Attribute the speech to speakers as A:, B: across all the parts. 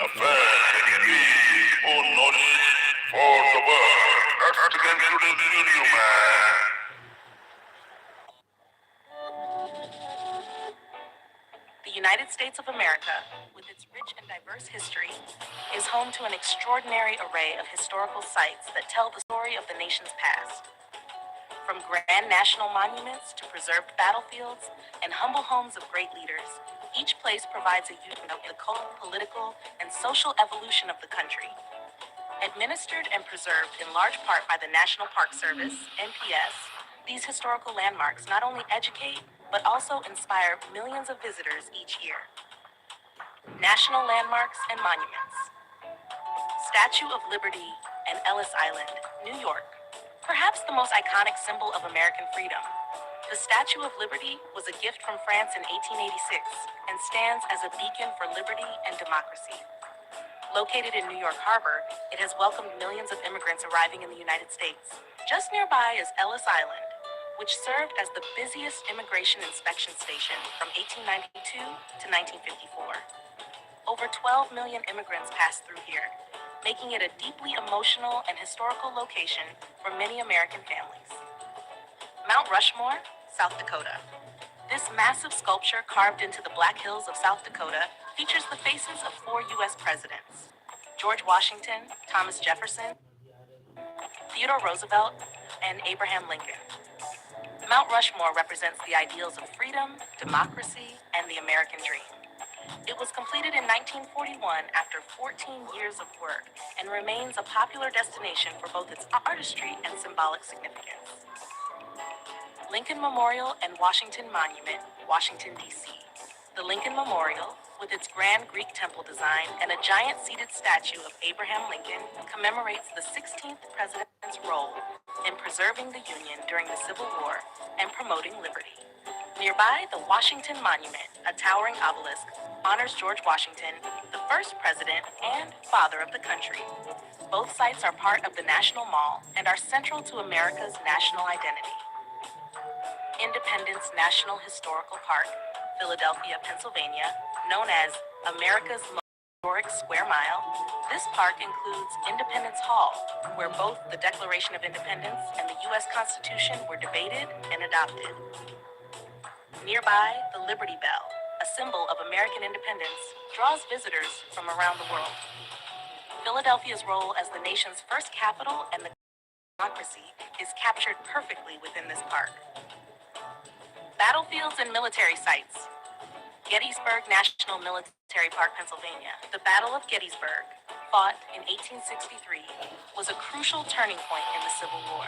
A: affairs can be or knowledge for the world. That's the today's video, man.
B: The United States of America, with its rich and diverse history, is home to an extraordinary array of historical sites that tell the story of the nation's past. From grand national monuments to preserved battlefields and humble homes of great leaders, each place provides a view of the cultural, political, and social evolution of the country. Administered and preserved in large part by the National Park Service, NPS, these historical landmarks not only educate, but also inspire millions of visitors each year. National Landmarks and Monuments. Statue of Liberty and Ellis Island, New York. Perhaps the most iconic symbol of American freedom. The Statue of Liberty was a gift from France in 1886 and stands as a beacon for liberty and democracy. Located in New York Harbor, it has welcomed millions of immigrants arriving in the United States. Just nearby is Ellis Island, which served as the busiest immigration inspection station from 1892 to 1954. Over 12 million immigrants passed through here, making it a deeply emotional and historical location for many American families. Mount Rushmore, South Dakota. This massive sculpture carved into the Black Hills of South Dakota features the faces of 4 U.S. presidents: George Washington, Thomas Jefferson, Theodore Roosevelt, and Abraham Lincoln. Mount Rushmore represents the ideals of freedom, democracy, and the American dream. It was completed in 1941 after 14 years of work and remains a popular destination for both its artistry and symbolic significance. Lincoln Memorial and Washington Monument, Washington, D.C. The Lincoln Memorial, with its grand Greek temple design and a giant seated statue of Abraham Lincoln, commemorates the 16th president's role in preserving the Union during the Civil War and promoting liberty. Nearby, the Washington Monument, a towering obelisk, honors George Washington, the first president and father of the country. Both sites are part of the National Mall and are central to America's national identity. Independence National Historical Park, Philadelphia, Pennsylvania, known as America's most historic square mile. This park includes Independence Hall, where both the Declaration of Independence and the U.S. Constitution were debated and adopted. Nearby, the Liberty Bell, a symbol of American independence, draws visitors from around the world. Philadelphia's role as the nation's first capital and the democracy is captured perfectly within this park. Battlefields and military sites. Gettysburg National Military Park, Pennsylvania. The Battle of Gettysburg, fought in 1863, was a crucial turning point in the Civil War.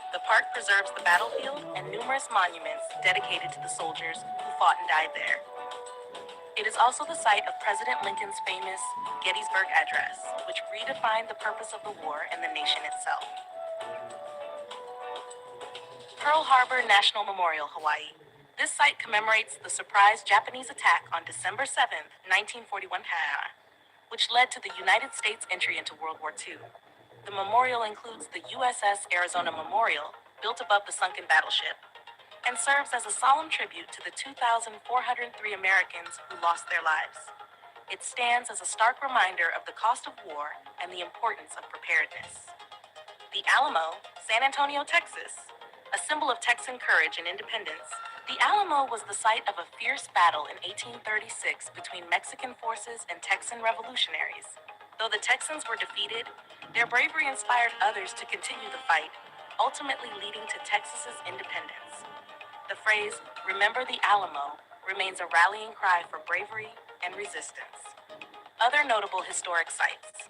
B: The park preserves the battlefield and numerous monuments dedicated to the soldiers who fought and died there. It is also the site of President Lincoln's famous Gettysburg Address, which redefined the purpose of the war and the nation itself. Pearl Harbor National Memorial, Hawaii. This site commemorates the surprise Japanese attack on December 7, 1941, which led to the United States' entry into World War II. The memorial includes the USS Arizona Memorial, built above the sunken battleship, and serves as a solemn tribute to the 2,403 Americans who lost their lives. It stands as a stark reminder of the cost of war and the importance of preparedness. The Alamo, San Antonio, Texas. A symbol of Texan courage and independence, the Alamo was the site of a fierce battle in 1836 between Mexican forces and Texan revolutionaries. Though the Texans were defeated, their bravery inspired others to continue the fight, ultimately leading to Texas's independence. The phrase, "Remember the Alamo," remains a rallying cry for bravery and resistance. Other notable historic sites.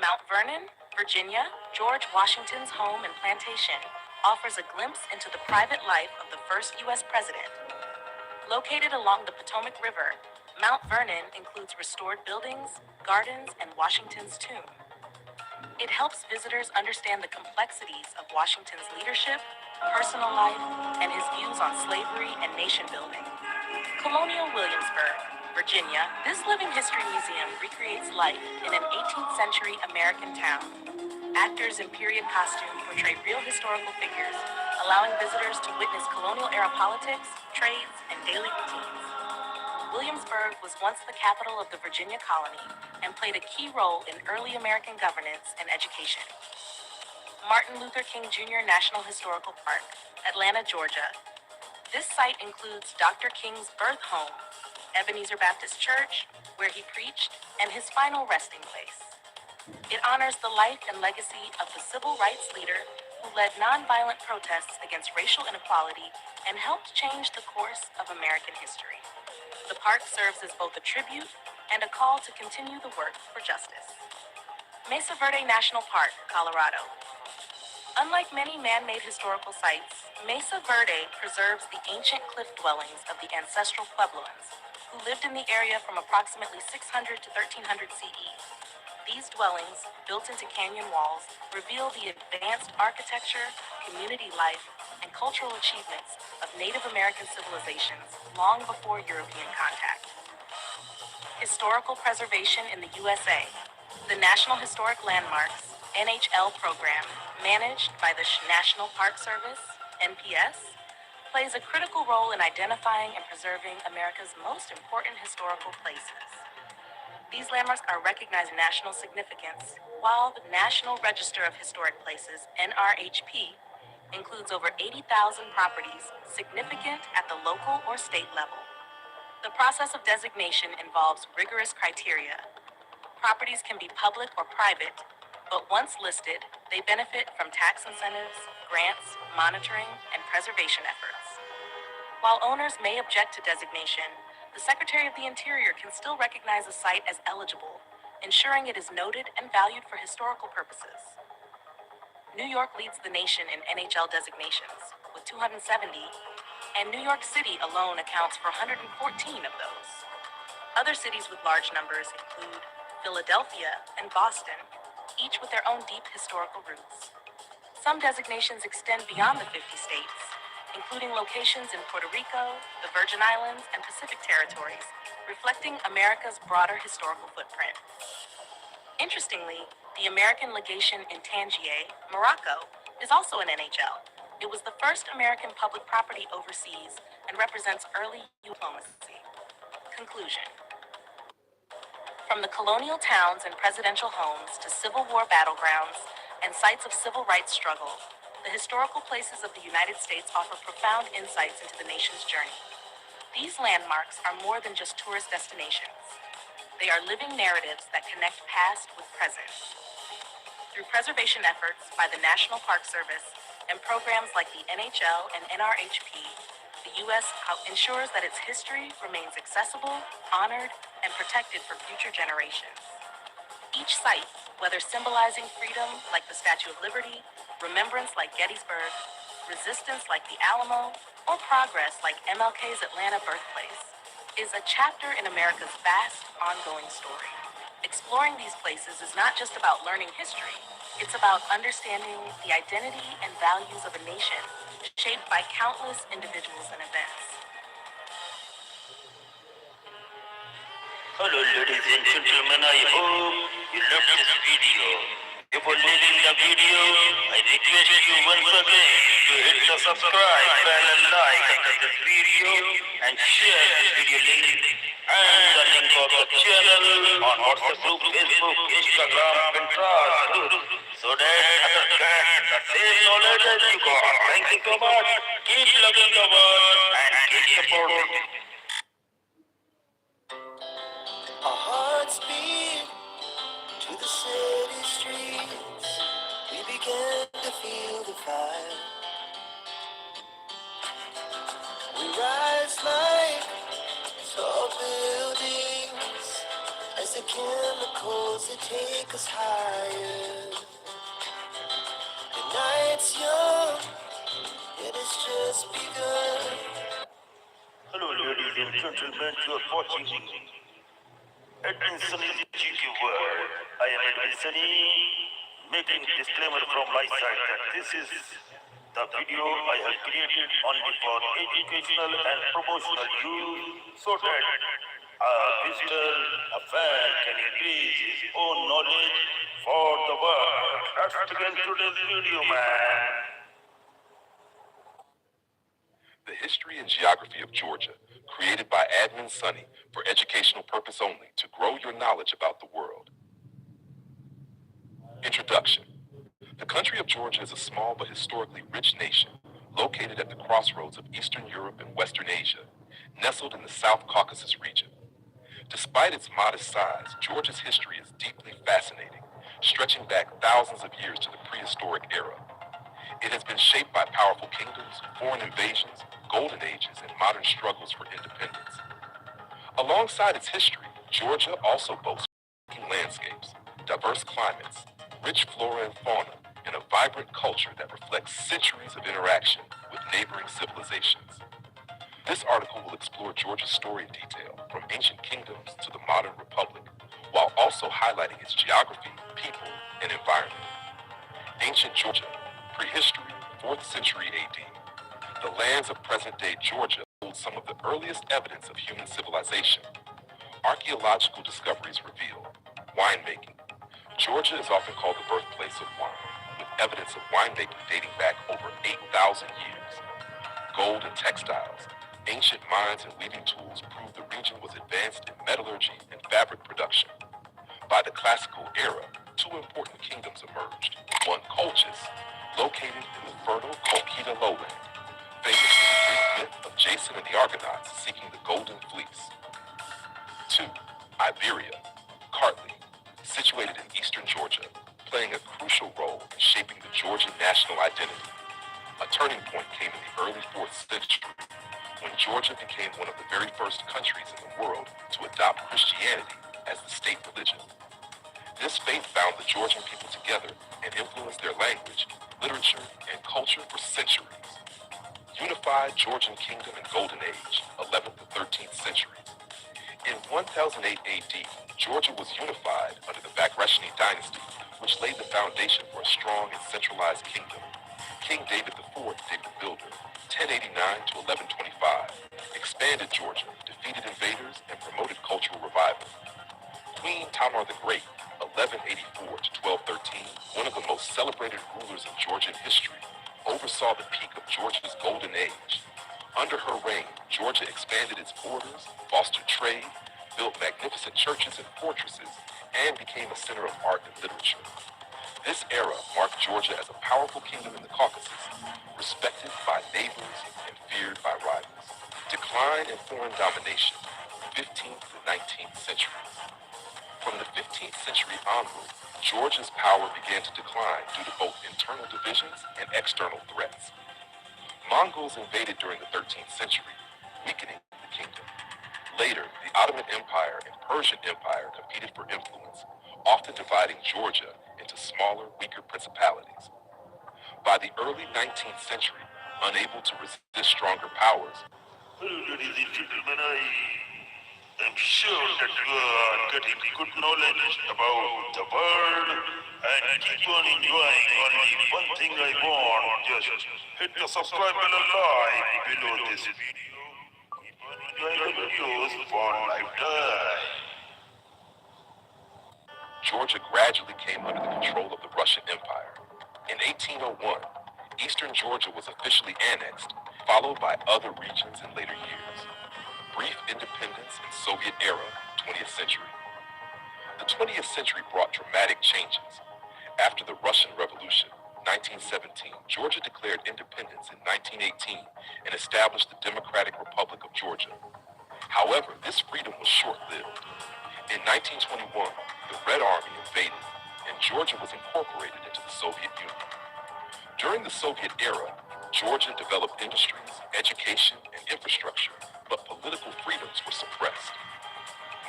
B: Mount Vernon, Virginia, George Washington's home and plantation, offers a glimpse into the private life of the first U.S. president. Located along the Potomac River, Mount Vernon includes restored buildings, gardens, and Washington's tomb. It helps visitors understand the complexities of Washington's leadership, personal life, and his views on slavery and nation building. Colonial Williamsburg, Virginia, this living history museum recreates life in an 18th century American town. Actors in period costume portray real historical figures, allowing visitors to witness colonial-era politics, trades, and daily routines. Williamsburg was once the capital of the Virginia colony and played a key role in early American governance and education. Martin Luther King Jr. National Historical Park, Atlanta, Georgia. This site includes Dr. King's birth home, Ebenezer Baptist Church, where he preached, and his final resting place. It honors the life and legacy of the civil rights leader who led nonviolent protests against racial inequality and helped change the course of American history. The park serves as both a tribute and a call to continue the work for justice. Mesa Verde National Park, Colorado. Unlike many man-made historical sites, Mesa Verde preserves the ancient cliff dwellings of the ancestral Puebloans, who lived in the area from approximately 600 to 1300 CE. These dwellings, built into canyon walls, reveal the advanced architecture, community life, and cultural achievements of Native American civilizations long before European contact. Historical preservation in the USA. The National Historic Landmarks (NHL) program, managed by the National Park Service (NPS), plays a critical role in identifying and preserving America's most important historical places. These landmarks are recognized national significance, while the National Register of Historic Places (NRHP) includes over 80,000 properties significant at the local or state level. The process of designation involves rigorous criteria. Properties can be public or private, but once listed, they benefit from tax incentives, grants, monitoring, and preservation efforts. While owners may object to designation, the Secretary of the Interior can still recognize a site as eligible, ensuring it is noted and valued for historical purposes. New York leads the nation in NHL designations, with 270, and New York City alone accounts for 114 of those. Other cities with large numbers include Philadelphia and Boston, each with their own deep historical roots. Some designations extend beyond the 50 states, including locations in Puerto Rico, the Virgin Islands, and Pacific territories, reflecting America's broader historical footprint. Interestingly, the American legation in Tangier, Morocco, is also an NHL. It was the first American public property overseas and represents early diplomacy. Conclusion. From the colonial towns and presidential homes to Civil War battlegrounds and sites of civil rights struggle, the historical places of the United States offer profound insights into the nation's journey. These landmarks are more than just tourist destinations. They are living narratives that connect past with present. Through preservation efforts by the National Park Service and programs like the NHL and NRHP, the U.S. ensures that its history remains accessible, honored, and protected for future generations. Each site, whether symbolizing freedom like the Statue of Liberty, remembrance like Gettysburg, resistance like the Alamo, or progress like MLK's Atlanta birthplace, is a chapter in America's vast, ongoing story. Exploring these places is not just about learning history, it's about understanding the identity and values of a nation shaped by countless individuals and events.
C: Hello ladies and gentlemen, I hope you love this video. Before leaving the video, I request you once again to hit the subscribe button and like this video and share this video link and the link of the channel on WhatsApp group, Facebook, Instagram, Pinterest group, so that others get the same knowledge as you got. Thank you so much. Keep loving the world and keep supporting.
D: Our hearts beat to the city streets. We began to feel the fire. We rise like tall buildings as the chemicals that take us higher. The night's young, it has just begun.
C: Hello ladies and gentlemen, you are watching Edwin Sunny's GQ World. I am Edwin Sunny, making disclaimer from my side that this is the video I have created only for educational and promotional use, so that a visitor, a fan can increase his own knowledge for the world. Let's begin today's video, man.
E: The History and Geography of Georgia, created by Admin Sunny for for educational purpose only to grow your knowledge about the world. Introduction. The country of Georgia is a small but historically rich nation located at the crossroads of Eastern Europe and Western Asia, nestled in the South Caucasus region. Despite its modest size, Georgia's history is deeply fascinating, stretching back thousands of years to the prehistoric era. It has been shaped by powerful kingdoms, foreign invasions, golden ages, and modern struggles for independence. Alongside its history, Georgia also boasts striking landscapes, diverse climates, rich flora and fauna, and a vibrant culture that reflects centuries of interaction with neighboring civilizations. This article will explore Georgia's story in detail, from ancient kingdoms to the modern republic, while also highlighting its geography, people, and environment. Ancient Georgia, prehistory, 4th century AD. The lands of present-day Georgia hold some of the earliest evidence of human civilization. Archaeological discoveries reveal winemaking. Georgia is often called the birthplace of wine, with evidence of winemaking dating back over 8,000 years. Gold and textiles. Ancient mines and weaving tools prove the region was advanced in metallurgy and fabric production. By the classical era, two important kingdoms emerged. One, Colchis, located in the fertile Colchida lowland, famous for the Greek myth of Jason and the Argonauts seeking the Golden Fleece. Two, Iberia, Kartli, situated in eastern Georgia, playing a crucial role in shaping the Georgian national identity. A turning point came in the early 4th century, when Georgia became one of the very first countries in the world to adopt Christianity as the state religion. This faith bound the Georgian people together and influenced their language, literature, and culture for centuries. Unified Georgian Kingdom and Golden Age, 11th to 13th centuries. In 1008 AD, Georgia was unified under the Bagrationi dynasty, which laid the foundation for a strong and centralized kingdom. King David IV, David the Builder, 1089 to 1125, expanded Georgia, defeated invaders, and promoted cultural revival. Queen Tamar the Great, 1184 to 1213, one of the most celebrated rulers of Georgian history, oversaw the peak of Georgia's golden age. Under her reign, Georgia expanded its borders, fostered trade, built magnificent churches and fortresses, and became a center of art and literature. This era marked Georgia as a powerful kingdom in the Caucasus, respected by neighbors and feared by rivals. Decline in foreign domination, 15th to 19th centuries. From the 15th century onward, Georgia's power began to decline due to both internal divisions and external threats. Mongols invaded during the 13th century, weakening the kingdom. Later, the Ottoman Empire and Persian Empire competed for influence, often dividing Georgia into smaller, weaker principalities. By the early 19th century, unable to resist stronger powers,
C: Ladies and gentlemen, I'm sure that you are getting good knowledge about the world and keep on enjoying. Only one thing I want, just hit the subscribe and a like below this video. Keep on enjoying the videos for lifetime.
E: Georgia gradually came under the control of the Russian Empire. In 1801, eastern Georgia was officially annexed, followed by other regions in later years. Brief independence in Soviet era, 20th century. The 20th century brought dramatic changes. After the Russian Revolution, 1917, Georgia declared independence in 1918 and established the Democratic Republic of Georgia. However, this freedom was short-lived. In 1921, the Red Army invaded, and Georgia was incorporated into the Soviet Union. During the Soviet era, Georgia developed industries, education, and infrastructure, but political freedoms were suppressed.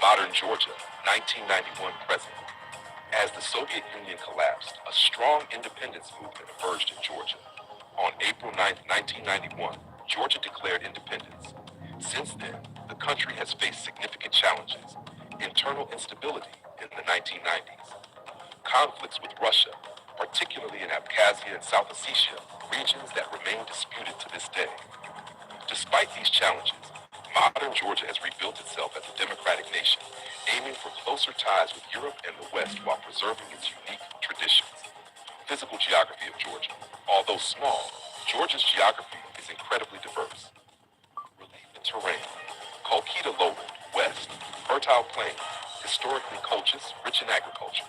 E: Modern Georgia, 1991 present. As the Soviet Union collapsed, a strong independence movement emerged in Georgia. On April 9, 1991, Georgia declared independence. Since then, the country has faced significant challenges. Internal instability in the 1990s. Conflicts with Russia, particularly in Abkhazia and South Ossetia, regions that remain disputed to this day. Despite these challenges, modern Georgia has rebuilt itself as a democratic nation, aiming for closer ties with Europe and the West while preserving its unique traditions. Physical geography of Georgia. Although small, Georgia's geography is incredibly diverse. Relief and terrain. Colchida lowland, west. Fertile plain, historically cultus, rich in agriculture.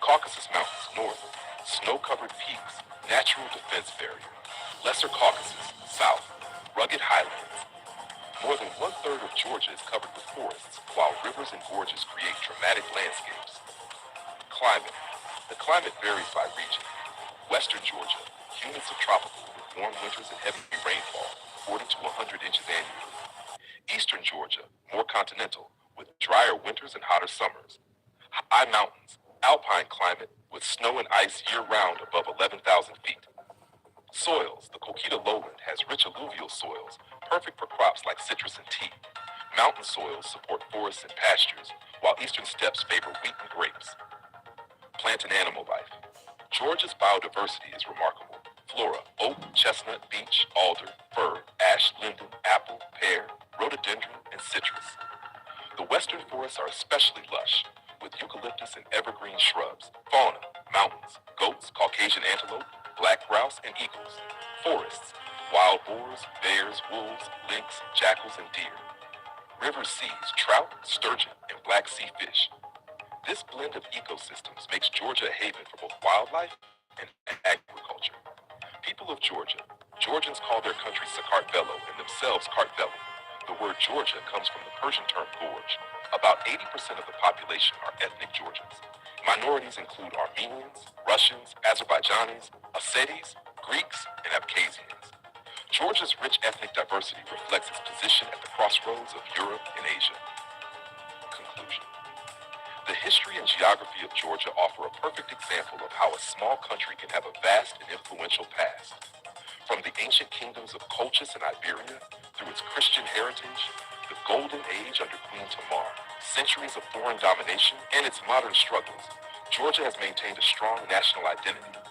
E: Caucasus Mountains, north, snow-covered peaks, natural defense barrier. Lesser Caucasus, south, rugged highlands. More than one-third of Georgia is covered with forests, while rivers and gorges create dramatic landscapes. Climate. The climate varies by region. Western Georgia, humid subtropical with warm winters and heavy rainfall, 40 to 100 inches annually. Eastern Georgia, more continental, with drier winters and hotter summers. High mountains, alpine climate with snow and ice year-round above 11,000 feet. Soils, the Coquita lowland has rich alluvial soils, perfect for crops like citrus and tea. Mountain soils support forests and pastures, while eastern steppes favor wheat and grapes. Plant and animal life. Georgia's biodiversity is remarkable. Flora, oak, chestnut, beech, alder, fir, ash, linden, apple, pear, rhododendron, and citrus. The western forests are especially lush, with eucalyptus and evergreen shrubs. Fauna, mountains, goats, Caucasian antelope, black grouse, and eagles. Forests, wild boars, bears, wolves, lynx, jackals, and deer. River seas, trout, sturgeon, and black sea fish. This blend of ecosystems makes Georgia a haven for both wildlife and agriculture. People of Georgia. Georgians call their country Sakartvelo and themselves Kartvelo. The word Georgia comes from the Persian term gorge. About 80% of the population are ethnic Georgians. Minorities include Armenians, Russians, Azerbaijanis, Ossetis, Greeks, and Abkhazians. Georgia's rich ethnic diversity reflects its position at the crossroads of Europe and Asia. Conclusion. The history and geography of Georgia offer a perfect example of how a small country can have a vast and influential past. From the ancient kingdoms of Colchis and Iberia, through its Christian heritage, the golden age under Queen Tamar, centuries of foreign domination, and its modern struggles, Georgia has maintained a strong national identity.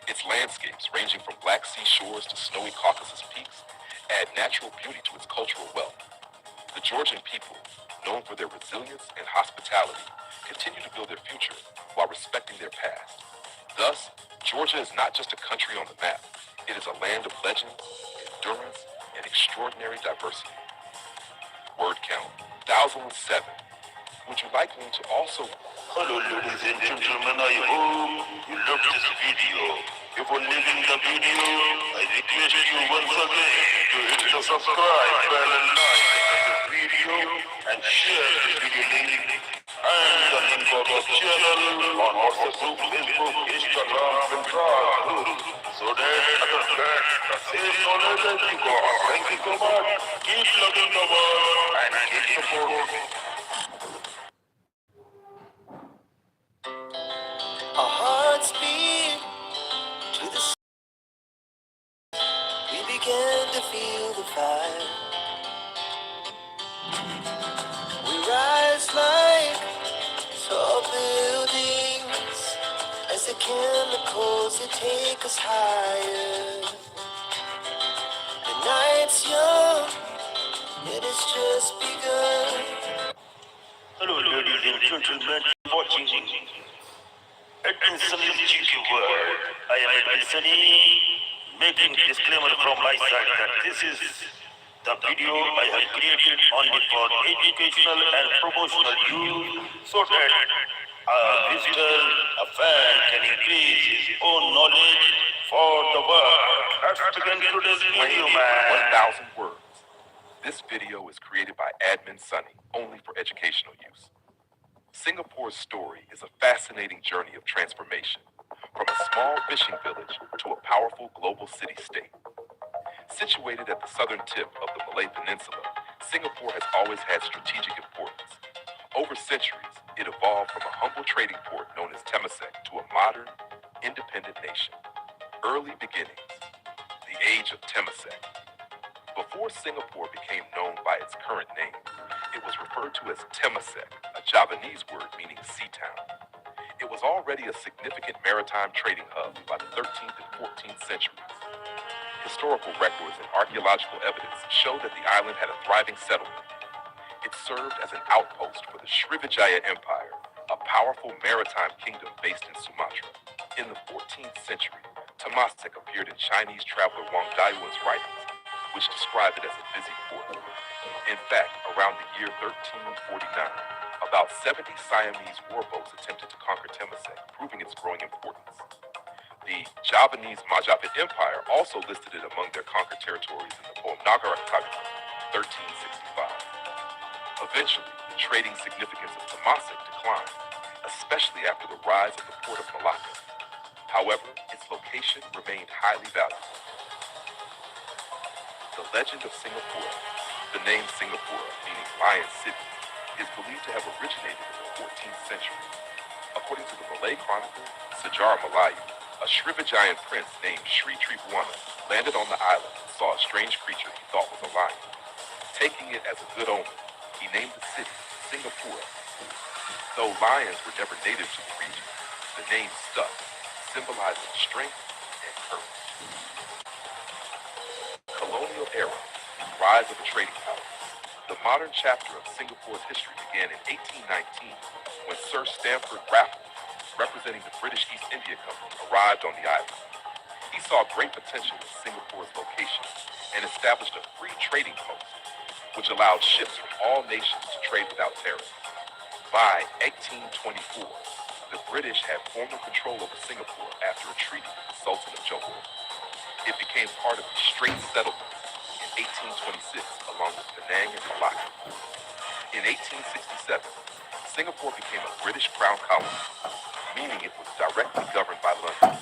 E: Its landscapes, ranging from Black Sea shores to snowy Caucasus peaks, add natural beauty to its cultural wealth. The Georgian people, known for their resilience and hospitality, continue to build their future while respecting their past. Thus, Georgia is not just a country on the map. It is a land of legend, endurance, and extraordinary diversity. Word count, 1,007. Would you like me to also...
C: Hello ladies and gentlemen, I hope you loved this video. Before leaving the video, I request you once again to hit the subscribe bell and like this video and share this video link and the link of the channel on WhatsApp group, Facebook, Instagram, Pinterest group so that other fans can save knowledge as we go. Thank you so much. Keep loving the world and keep supporting.
D: Our hearts beat to the sound. We began to feel the fire. We rise like tall buildings as the chemicals that take us higher. The night's young, it has just begun.
C: Hello ladies and gentlemen watching Edwin Sunny's GQ World. I am Edwin Sunny, making disclaimer from my side that this is the video I have created only for educational and promotional use so that a visitor, a fan can increase his own knowledge for the world. Let's begin today's video, man.
E: 1,000 words. This video is created by Admin Sunny, only for educational use. Singapore's story is a fascinating journey of transformation, from a small fishing village to a powerful global city-state. Situated at the southern tip of the Malay Peninsula, Singapore has always had strategic importance. Over centuries, it evolved from a humble trading port known as Temasek to a modern, independent nation. Early beginnings, the age of Temasek. Before Singapore became known by its current name, it was referred to as Temasek, a Javanese word meaning sea town. It was already a significant maritime trading hub by the 13th and 14th centuries. Historical records and archaeological evidence show that the island had a thriving settlement. It served as an outpost for the Srivijaya Empire, a powerful maritime kingdom based in Sumatra. In the 14th century, Temasek appeared in Chinese traveler Wang Daiwen's writings, which describe it as a busy port. In fact, around the year 1349, About 70 Siamese warboats attempted to conquer Temasek, proving its growing importance. The Javanese Majapahit Empire also listed it among their conquered territories in the poem Nagarakabi, 1365. Eventually, the trading significance of Temasek declined, especially after the rise of the port of Malacca. However, its location remained highly valuable. The legend of Singapore, the name Singapore, meaning Lion City, is believed to have originated in the 14th century. According to the Malay chronicle, Sejarah Melayu, a Srivijayan prince named Sri Tribhuwana landed on the island and saw a strange creature he thought was a lion. Taking it as a good omen, he named the city Singapore. Though lions were never native to the region, the name stuck, symbolizing strength and courage. Colonial era, rise of a trading power. The modern chapter of Singapore's history began in 1819 when Sir Stamford Raffles, representing the British East India Company, arrived on the island. He saw great potential in Singapore's location and established a free trading post, which allowed ships from all nations to trade without tariffs. By 1824, the British had formal control over Singapore after a treaty with the Sultan of Johor. It became part of the Straits Settlements in 1826, along with Penang and Malacca. In 1867, Singapore became a British crown colony, meaning it was directly governed by London.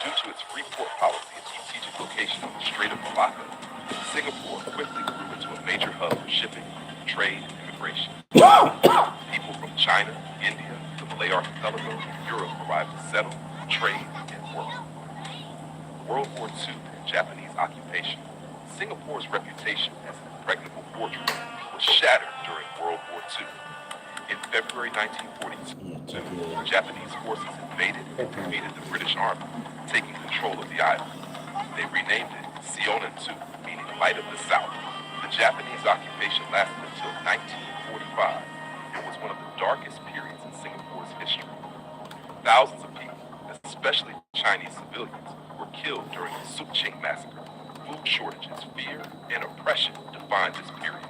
E: Due to its free port policy and strategic location on the Strait of Malacca, Singapore quickly grew into a major hub for shipping, trade, and immigration. People from China, India, the Malay Archipelago, and Europe arrived to settle, trade, and work. World War II and Japanese occupation, Singapore's reputation as an impregnable fortress was shattered during World War II. In February 1942, Japanese forces invaded and defeated the British Army, taking control of the island. They renamed it Seonan-tu, meaning Light of the South. The Japanese occupation lasted until 1945 and was one of the darkest periods in Singapore's history. Thousands of people, especially Chinese civilians, were killed during the Suk Ching massacre. Food shortages, fear, and oppression defined this period.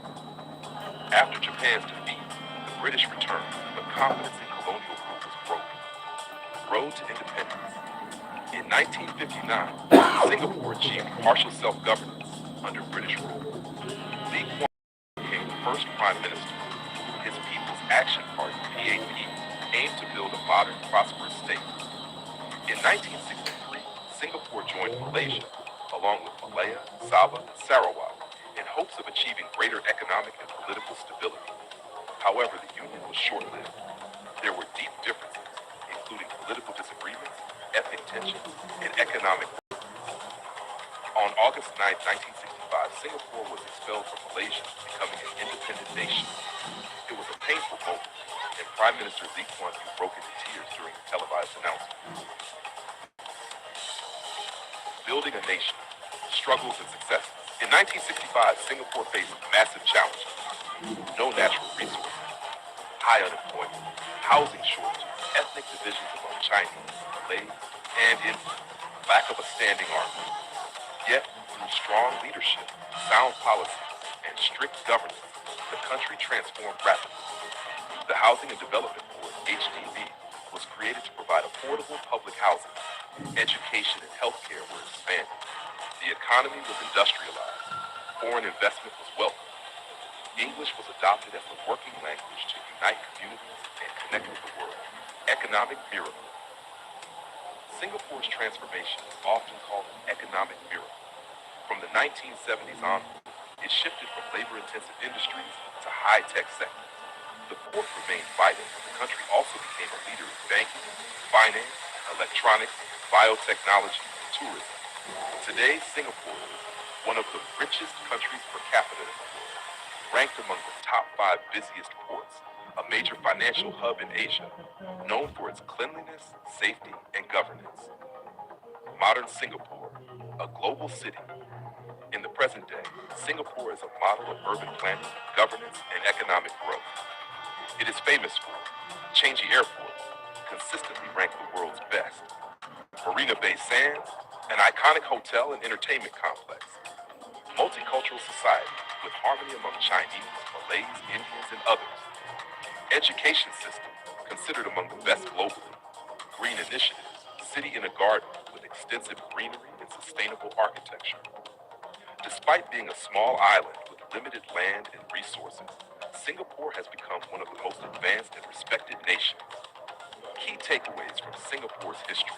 E: After Japan's defeat, the British returned, but confidence in colonial rule was broken. Road to independence. In 1959, Singapore achieved partial self-governance under British rule. Lee Kuan Yew became the first prime minister. His People's Action Party, PAP, aimed to build a modern, prosperous state. In 1963, Singapore joined Malaysia, along with Malaya, Sabah, and Sarawak, in hopes of achieving greater economic and political stability. However, the union was short-lived. There were deep differences, including political disagreements, ethnic tensions, and economic differences. On August 9, 1965, Singapore was expelled from Malaysia, becoming an independent nation. It was a painful moment, and Prime Minister Lee Kuan Yew broke into tears during the televised announcement. Building a nation, struggles and successes. In 1965, Singapore faced massive challenges. No natural resources, high unemployment, housing shortages, ethnic divisions among Chinese, Malays, and Indians, lack of a standing army. Yet, through strong leadership, sound policies, and strict governance, the country transformed rapidly. The Housing and Development Board, HDB, was created to provide affordable public housing. Education and healthcare were expanded. The economy was industrialized. Foreign investment was welcomed. English was adopted as the working language to unite communities and connect with the world. Economic miracle. Singapore's transformation is often called an economic miracle. From the 1970s on, it shifted from labor-intensive industries to high-tech sectors. The port remained vital, but the country also became a leader in banking, finance, electronics, biotechnology, and tourism. Today, Singapore is one of the richest countries per capita in the world, ranked among the top 5 busiest ports, a major financial hub in Asia, known for its cleanliness, safety, and governance. Modern Singapore, a global city. In the present day, Singapore is a model of urban planning, governance, and economic growth. It is famous for Changi Airport, consistently ranked the world's best, Marina Bay Sands, an iconic hotel and entertainment complex, multicultural society with harmony among Chinese, Malays, Indians, and others, Education system, considered among the best globally. Green initiatives, city in a garden with extensive greenery and sustainable architecture. Despite being a small island with limited land and resources, Singapore has become one of the most advanced and respected nations. Key takeaways from Singapore's history.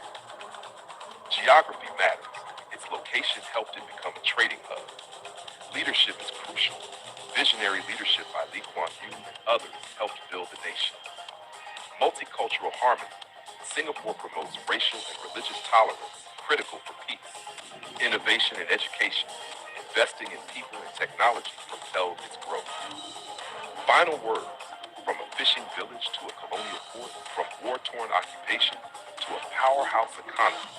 E: Geography matters. Its location helped it become a trading hub. Leadership is crucial. Visionary leadership by Lee Kuan Yew and others helped build the nation. Multicultural harmony. Singapore promotes racial and religious tolerance, critical for peace. Innovation and education. Investing in people and technology propelled its growth. Final words. From a fishing village to a colonial port, from war-torn occupation to a powerhouse economy,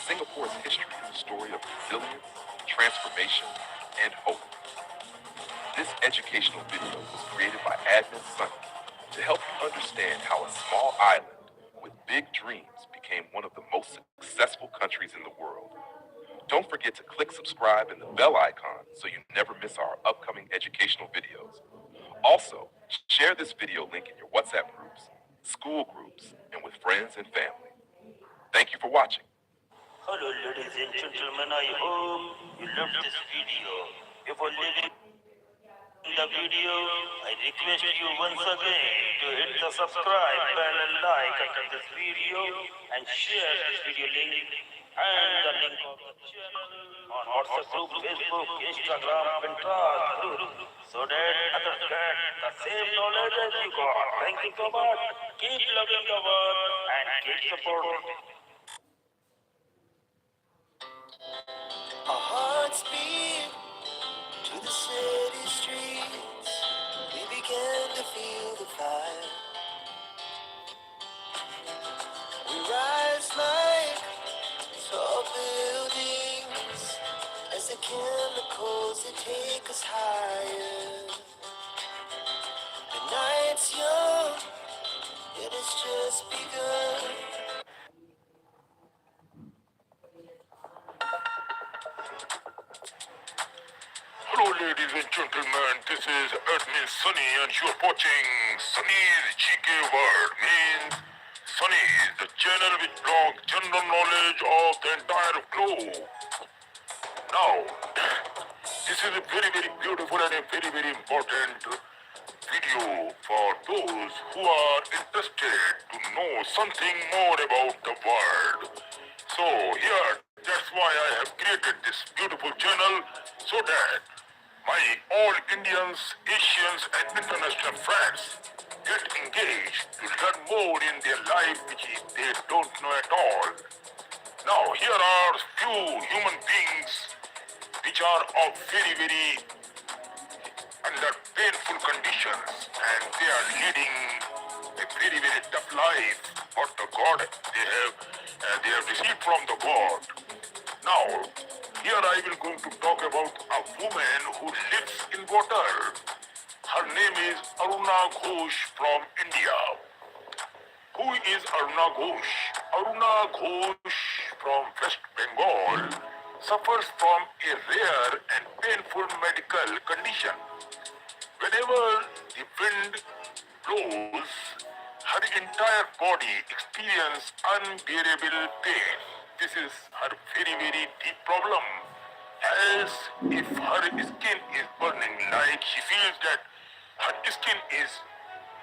E: Singapore's history is a story of resilience, transformation, and hope. This educational video was created by Admin Sunny to help you understand how a small island with big dreams became one of the most successful countries in the world. Don't forget to click subscribe and the bell icon so you never miss our upcoming educational videos. Also, share this video link in your WhatsApp groups, school groups, and with friends and family. Thank you for watching.
C: Hello ladies and gentlemen, I hope you loved this video. Before leaving the video, I request you once again to hit the subscribe button and like after this video and share this video link and the link of the channel on WhatsApp group, Facebook, Instagram, Pinterest group so that others get the same knowledge as you got. Thank you so much. Keep loving the world and keep supporting.
D: Our hearts beat to the city streets. We began to feel the fire. We rise like tall buildings as the chemicals that take us higher. The night's young, it has just begun.
A: Hello, ladies and gentlemen. This is Admin Sunny, and you're watching Sunny's GK World. Means Sunny is the channel which blogs general knowledge of the entire globe. Now, this is a very, very beautiful and a very, very important video for those who are interested to know something more about the world. So here, that's why I have created this beautiful channel so that my all Indians, Asians and international friends get engaged to learn more in their life which they don't know at all. Now here are few human beings which are of very, very under painful conditions and they are leading a very, very tough life what the God they have received from the God. Now, here I will going to talk about a woman who lives in water. Her name is Aruna Ghosh from India. Who is Aruna Ghosh? Aruna Ghosh from West Bengal suffers from a rare and painful medical condition. Whenever the wind blows, her entire body experiences unbearable pain. This is her very, very deep problem. As if her skin is burning, like she feels that her skin is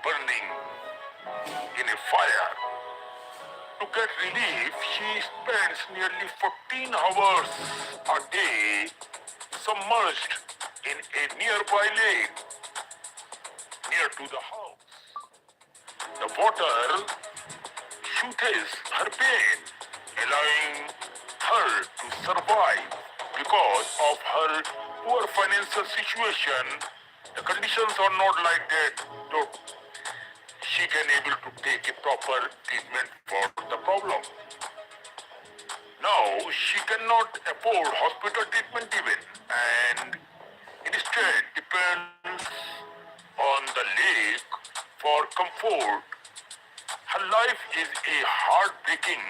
A: burning in a fire. To get relief, she spends nearly 14 hours a day submerged in a nearby lake near to the house. The water soothes her pain, allowing her to survive. Because of her poor financial situation, the conditions are not like that, so she can able to take a proper treatment for the problem. Now, she cannot afford hospital treatment even, and instead depends on the lake for comfort. Her life is a heartbreaking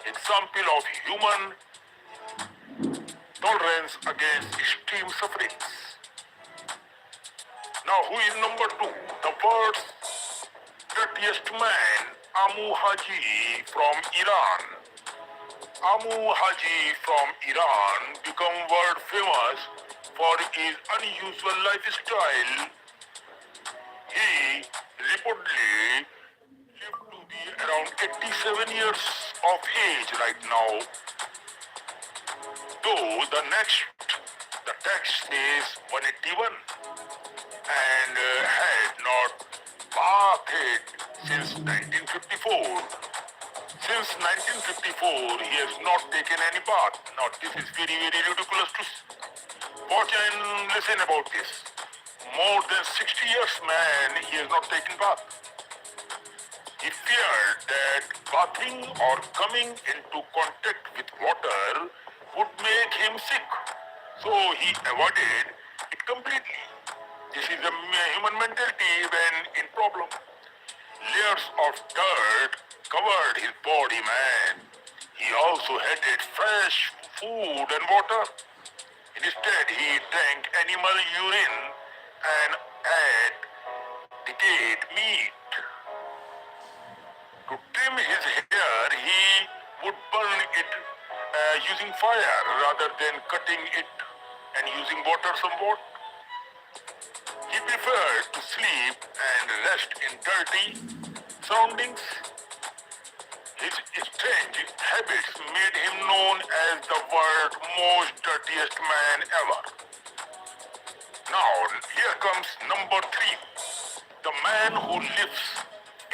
A: example of human tolerance against extreme sufferings. Now, who is number two? The world's dirtiest man, Amu Haji from Iran. Amu Haji from Iran became world famous for his unusual lifestyle. He reportedly lived to be around 87 years of age right now, though the text says 181 and had not bathed since 1954. Since 1954, he has not taken any bath. Now, this is very, very ridiculous to watch and listen about this. More than 60 years, man, he has not taken bath. He feared that bathing or coming into contact with water would make him sick, so he avoided it completely. This is a human mentality when in problem. Layers of dirt covered his body, man. He also hated fresh food and water. Instead, he drank animal urine and ate decayed meat. To trim his hair, he would burn it using fire rather than cutting it and using water somewhat. He preferred to sleep and rest in dirty surroundings. His strange habits made him known as the world's most dirtiest man ever. Now, here comes number 3. The man who lives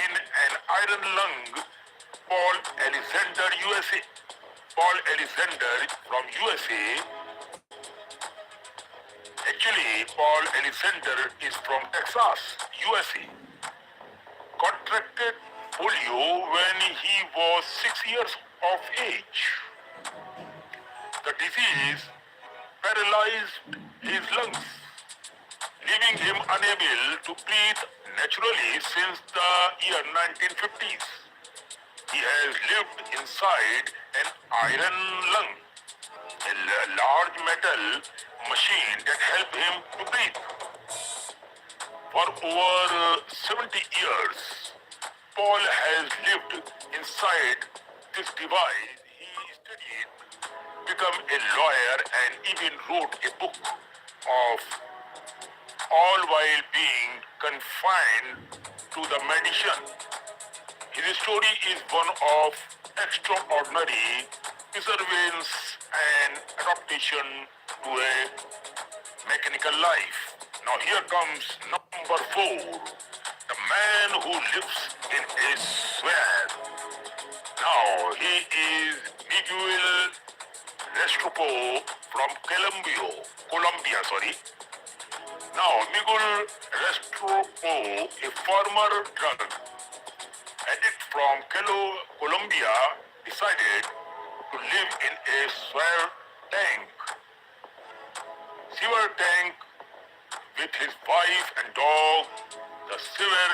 A: in an iron lung, Paul Alexander, USA. Paul Alexander from USA. Actually, Paul Alexander is from Texas, USA. Contracted polio when he was 6 years of age. The disease paralyzed his lungs, leaving him unable to breathe naturally since the year 1950s. He has lived inside an iron lung, a large metal machine that helped him to breathe. For over 70 years, Paul has lived inside this device. He studied, became a lawyer, and even wrote a book of all while being confined to the medicine. His story is one of extraordinary perseverance and adaptation to a mechanical life. Now here comes number 4, the man who lives in a swamp. Now he is Miguel Restrepo from Colombia. Now Miguel Restrepo, a former drug addict from Colombia, decided to live in a sewer tank with his wife and dog. The sewer,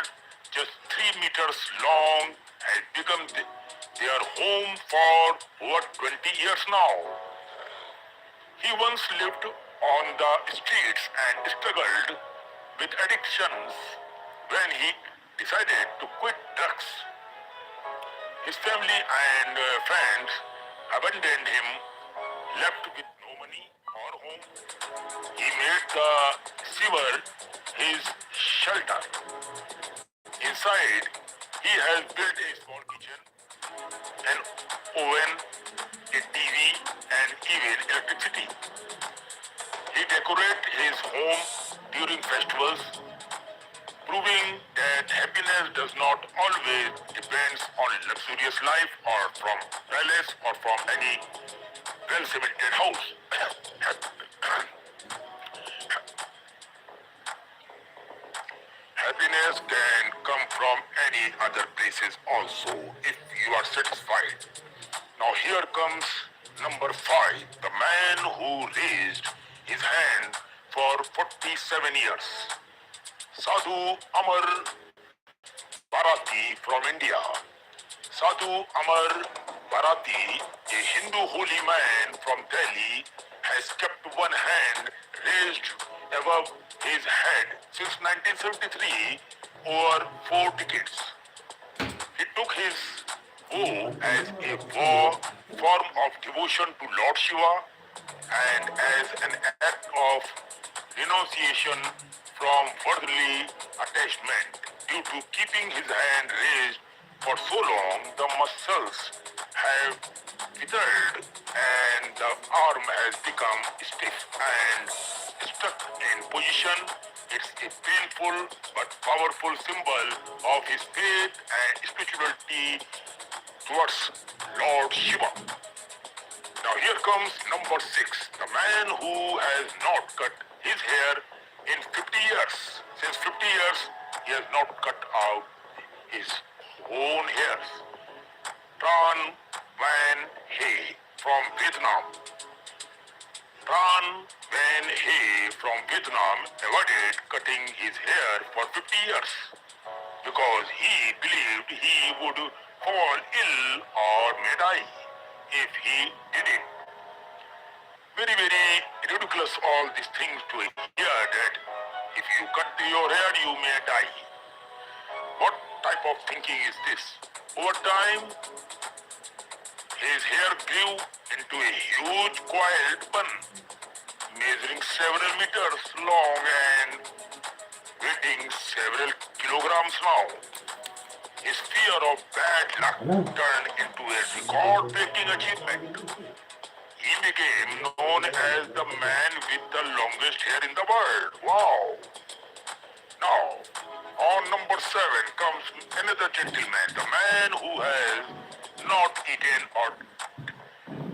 A: just 3 meters long, has become their home for over 20 years now. He once lived on the streets and struggled with addictions. When he decided to quit drugs, his family and friends abandoned him, left with no money or home. He made the sewer his shelter. Inside, he has built a small kitchen, an oven, a TV, and even electricity. He decorates his home during festivals, proving that happiness does not always depend on luxurious life or from palace or from any well-cemented house. Happiness can come from any other places also if you are satisfied. Now here comes number 5, the man who raised his hand for 47 years. Sadhu Amar Bharati from India. Sadhu Amar Bharati, a Hindu holy man from Delhi, has kept one hand raised above his head since 1973, over 4 decades. bow as a form of devotion to Lord Shiva and as an act of renunciation from worldly attachment. Due to keeping his hand raised for so long, the muscles have withered and the arm has become stiff and stuck in position. It's a painful but powerful symbol of his faith and spirituality towards Lord Shiva. Now here comes number 6. The man who has not cut his hair in 50 years. Since 50 years, he has not cut out his own hairs. Tran Van He from Vietnam. Tran Van He from Vietnam avoided cutting his hair for 50 years because he believed he would fall ill or may die if he did it. Very, very ridiculous all these things to hear that if you cut your hair you may die. What type of thinking is this? Over time, his hair grew into a huge coiled bun, measuring several meters long and weighing several kilograms now. His fear of bad luck turned into a record-breaking achievement. He became known as the man with the longest hair in the world. Wow! Now, on number 7 comes another gentleman, the man who has not eaten or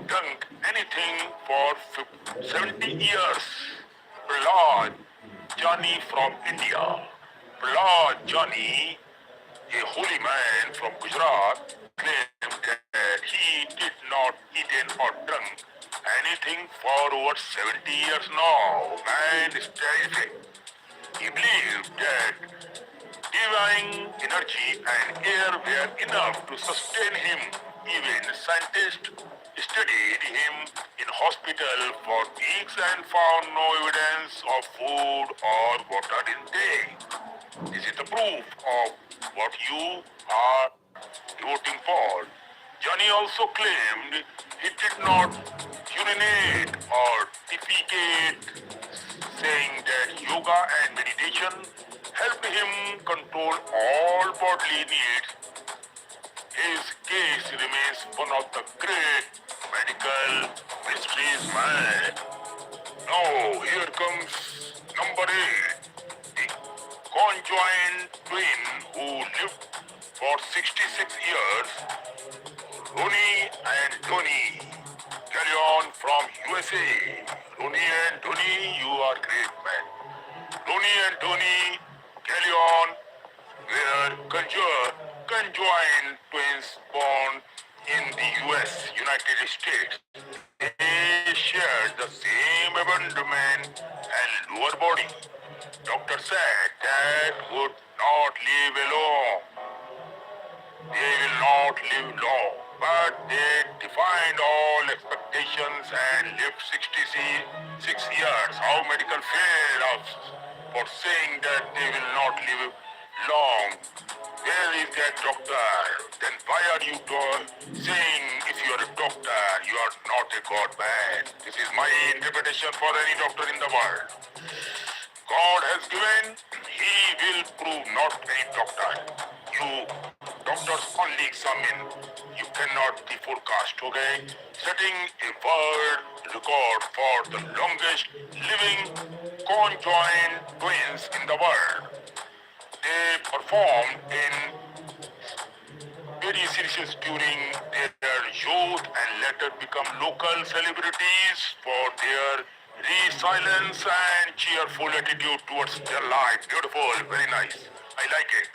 A: drunk anything for 70 years. Prahlad Jani from India. Prahlad Jani, a holy man from Gujarat, claimed that he did not eaten or drunk anything for over 70 years now. Man is terrific. He believed that divine energy and air were enough to sustain him. Even scientists studied him in hospital for weeks and found no evidence of food or water intake. This is the proof of what you are voting for. Johnny also claimed he did not urinate or defecate, saying that yoga and meditation helped him control all bodily needs. His case remains one of the great medical mysteries, man. Now, here comes number 8. The conjoined twin who lived for 66 years, Rooney and Tony. Carry on from USA. Rooney and Tony, you are great, man. Rooney and Tony, carry on, were conjoined twins born in the US, United States. They shared the same abdomen and lower body. Doctor said that would not live alone. They will not live long, but they defied all expectations and lived 66 years. How medical failed us for saying that they will not live long. Where is that doctor? Then why are you saying if you are a doctor, you are not a god man? This is my interpretation for any doctor in the world. God has given, he will prove, not any doctor. You doctors only examine. You cannot be forecast, okay? Setting a world record for the longest living conjoined twins in the world. They performed in very serious during their youth and later become local celebrities for their resilience and cheerful attitude towards their life. Beautiful, very nice. I like it.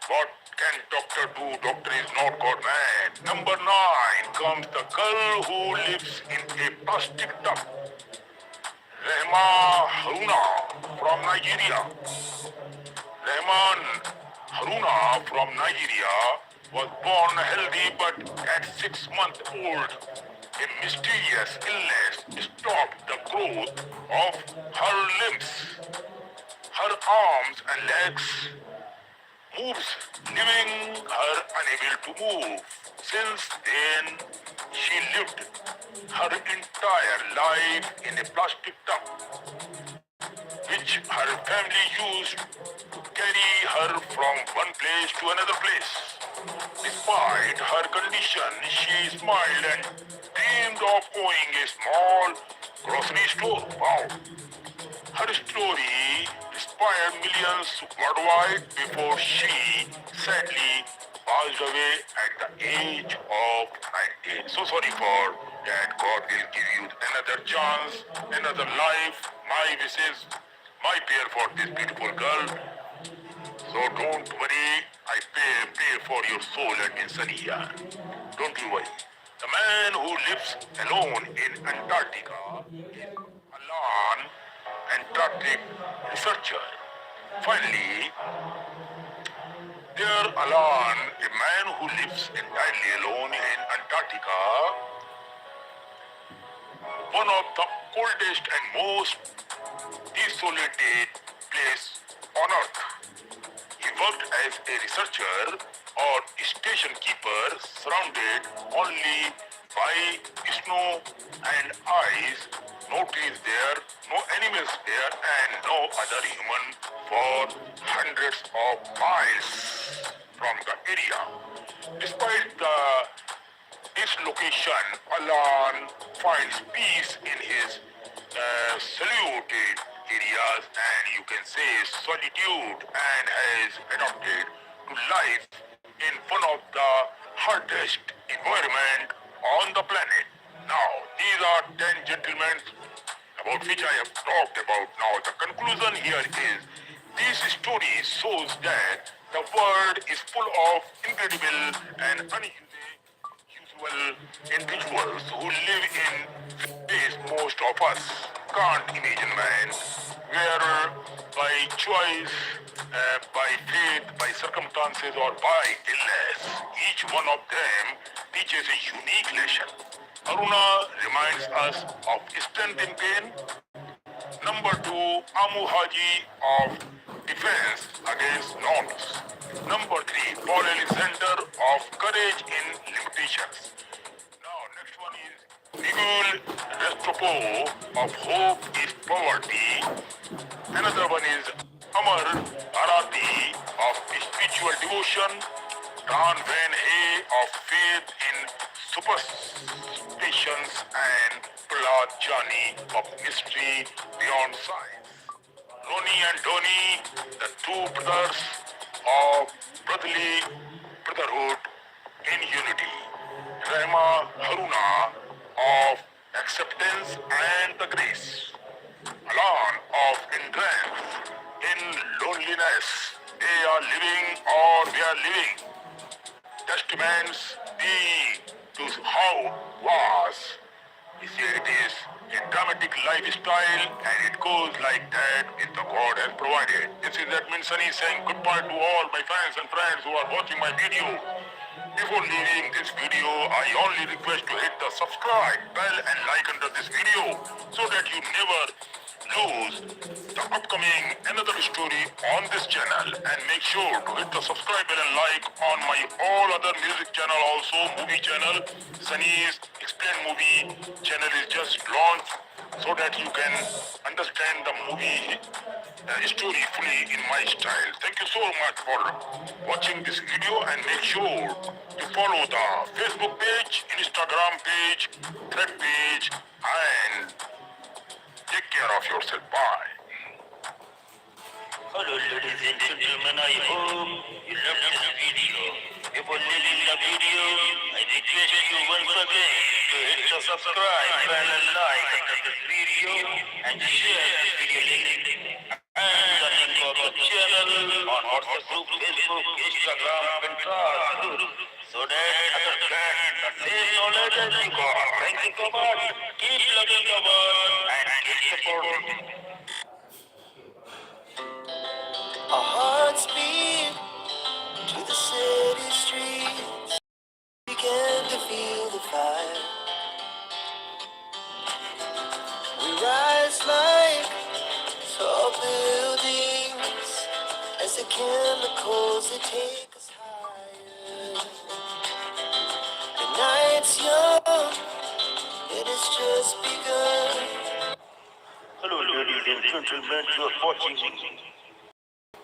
A: What can doctor do? Doctor is not God man. Number 9 comes the girl who lives in a plastic tub. Rehma Haruna from Nigeria. Rehman Haruna from Nigeria was born healthy, but at 6 months old, a mysterious illness stopped the growth of her limbs. Her arms and legs moves, leaving her unable to move. Since then, she lived her entire life in a plastic tub, which her family used to carry her from one place to another place. Despite her condition, she smiled and dreamed of owning a small grocery store. Wow. Her story inspired millions worldwide before she sadly passed away at the age of 90. So sorry for that. God will give you another chance, another life. My wishes, my prayer for this beautiful girl. So don't worry, I pray for your soul and insania. Don't you worry. The man who lives alone in Antarctica is Alan, Antarctic researcher. Finally, there Alan, a man who lives entirely alone in Antarctica, one of the coldest and most desolated place on earth. He worked as a researcher or station keeper surrounded only by snow and ice, no trees there, no animals there, and no other human for hundreds of miles from the area. Despite this location, Alan finds peace in his saluted areas and you can say solitude and has adapted to life in one of the hottest environment on the planet. Now, these are 10 gentlemen about which I have talked about. Now, the conclusion here is this story shows that the world is full of incredible and unusual individuals who live in ways most of us can't imagine, man. Where by choice, by faith, by circumstances, or by illness, each one of them teaches a unique lesson. Aruna reminds us of strength in pain. Number two, Amu Haji of defense against norms. Number three, Paul Alexander of courage in limitations. Now, next one is Miguel Restropo of hope is poverty. Another one is Amar Arati of spiritual devotion. Dan Van Hay of faith in superstitions and Prahlad Jani of mystery beyond science. Roni and Doni, the two brothers of brotherhood in unity. Rema Haruna of acceptance and the grace. Alan of endurance in loneliness. They are living or we are living. Testaments be to how was. You see, it is a dramatic lifestyle and it goes like that with the God has provided. This is Admin Sunny saying goodbye to all my fans and friends who are watching my video. Before leaving this video, I only request to hit the subscribe bell and like under this video so that you never lose the upcoming another story on this channel, and make sure to hit the subscribe bell and like on my all other music channel, also movie channel. Sunny's Explain Movie channel is just launched so that you can understand the movie story fully in my style. Thank you so much for watching this video and make sure to follow the Facebook page, Instagram page, Thread page, and take care of yourself. Bye.
C: Hello ladies and gentlemen, I hope you loved this video. Before leaving the video, I request you once again to hit the subscribe button and like under this video and share this video link and the link of the channel on WhatsApp group, Facebook, Instagram, Pinterest, so that others can the same knowledge as you got. Thank you so much. Keep loving the world and keep supporting.
D: Our hearts beat to the city streets. Began to feel the fire. We rise like tall buildings as the chemicals they is young, it has just begun.
C: Hello, ladies and gentlemen, you are watching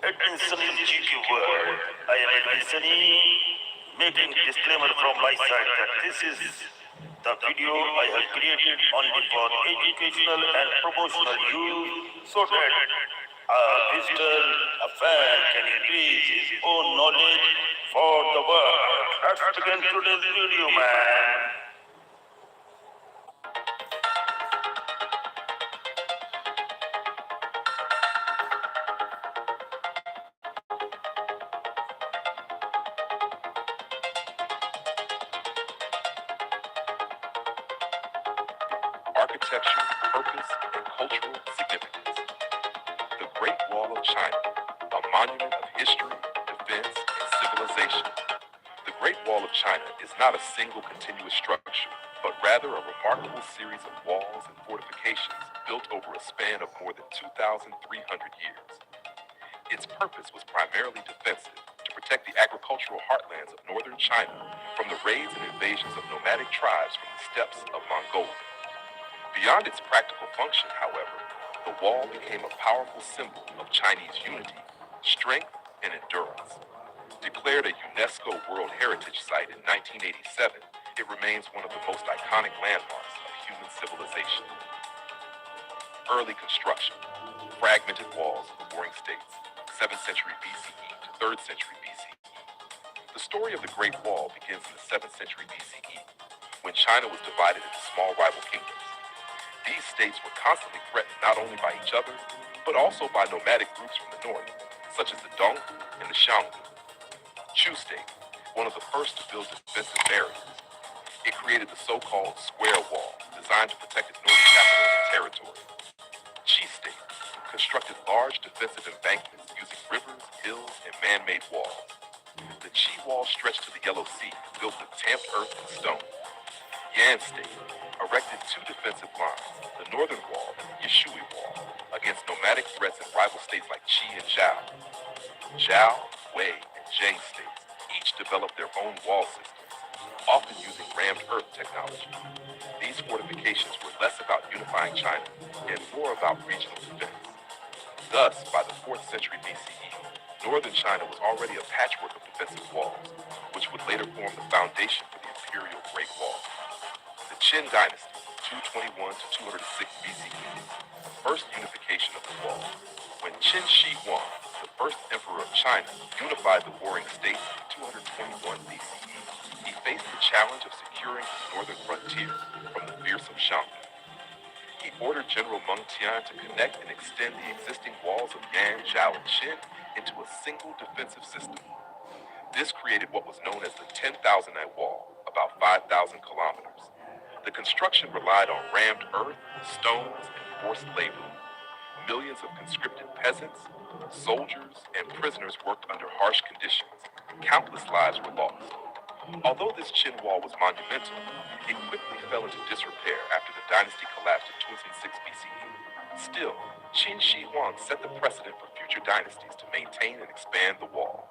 C: Edwin Sunil GQ World. I am Edwin Sunny, making disclaimer from my side that this is the video I have created only for educational and promotional use so that a visitor, a fan can increase his own knowledge for the world. Let's begin today's video, man.
E: Architecture, purpose, and cultural significance. The Great Wall of China, a monument of history, defense, and civilization. The Great Wall of China is not a single continuous structure, but rather a remarkable series of walls and fortifications built over a span of more than 2,300 years. Its purpose was primarily defensive, to protect the agricultural heartlands of northern China from the raids and invasions of nomadic tribes from the steppes of Mongolia. Beyond its practical function, however, the wall became a powerful symbol of Chinese unity, strength, and endurance. Declared a UNESCO World Heritage Site in 1987, it remains one of the most iconic landmarks of human civilization. Early construction, fragmented walls of the Warring States, 7th century BCE to 3rd century BCE. The story of the Great Wall begins in the 7th century BCE, when China was divided into small rival kingdoms. These states were constantly threatened not only by each other, but also by nomadic groups from the north, such as the Dong and the Xiongnu. Chu State, one of the first to build defensive barriers. It created the so-called Square Wall, designed to protect its northern capital and territory. Qi State constructed large defensive embankments using rivers, hills, and man-made walls. The Qi Wall stretched to the Yellow Sea, built with tamped earth and stone. Yan State erected two defensive lines, the Northern Wall and the Yishui Wall, against nomadic threats in rival states like Qi and Zhao. Zhao, Wei, and Jing states each developed their own wall systems, often using rammed earth technology. These fortifications were less about unifying China and more about regional defense. Thus, by the 4th century BCE, northern China was already a patchwork of defensive walls, which would later form the foundation for the imperial Great Wall. The Qin Dynasty, 221 to 206 BCE, first unification of the wall. When Qin Shi Huang, the first emperor of China, unified the warring states in 221 BCE, he faced the challenge of securing his northern frontier from the fearsome Xiongnu. He ordered General Meng Tian to connect and extend the existing walls of Yan, Zhao, and Qin into a single defensive system. This created what was known as the 10,000 Night Wall, about 5,000 kilometers. The construction relied on rammed earth, stones, and forced labor. Millions of conscripted peasants, soldiers, and prisoners worked under harsh conditions. Countless lives were lost. Although this Qin Wall was monumental, it quickly fell into disrepair after the dynasty collapsed in 206 BCE. Still, Qin Shi Huang set the precedent for future dynasties to maintain and expand the wall.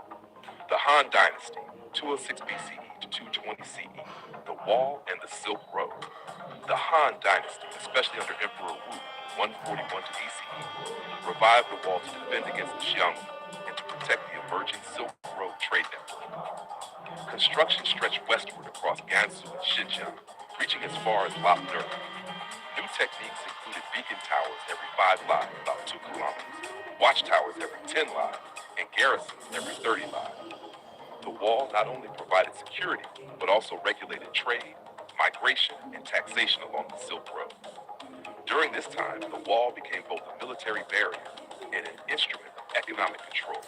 E: The Han Dynasty, 206 BCE to 220 CE, the Wall and the Silk Road. The Han Dynasty, especially under Emperor Wu, 141 to BCE, revived the wall to defend against the Xiongnu and to protect the emerging Silk Road trade network. Construction stretched westward across Gansu and Xinjiang, reaching as far as Lapner. New techniques included beacon towers every 5 li, about 2 kilometers, watchtowers every 10 li, and garrisons every 30 li. The wall not only provided security, but also regulated trade, migration, and taxation along the Silk Road. During this time, the wall became both a military barrier and an instrument of economic control.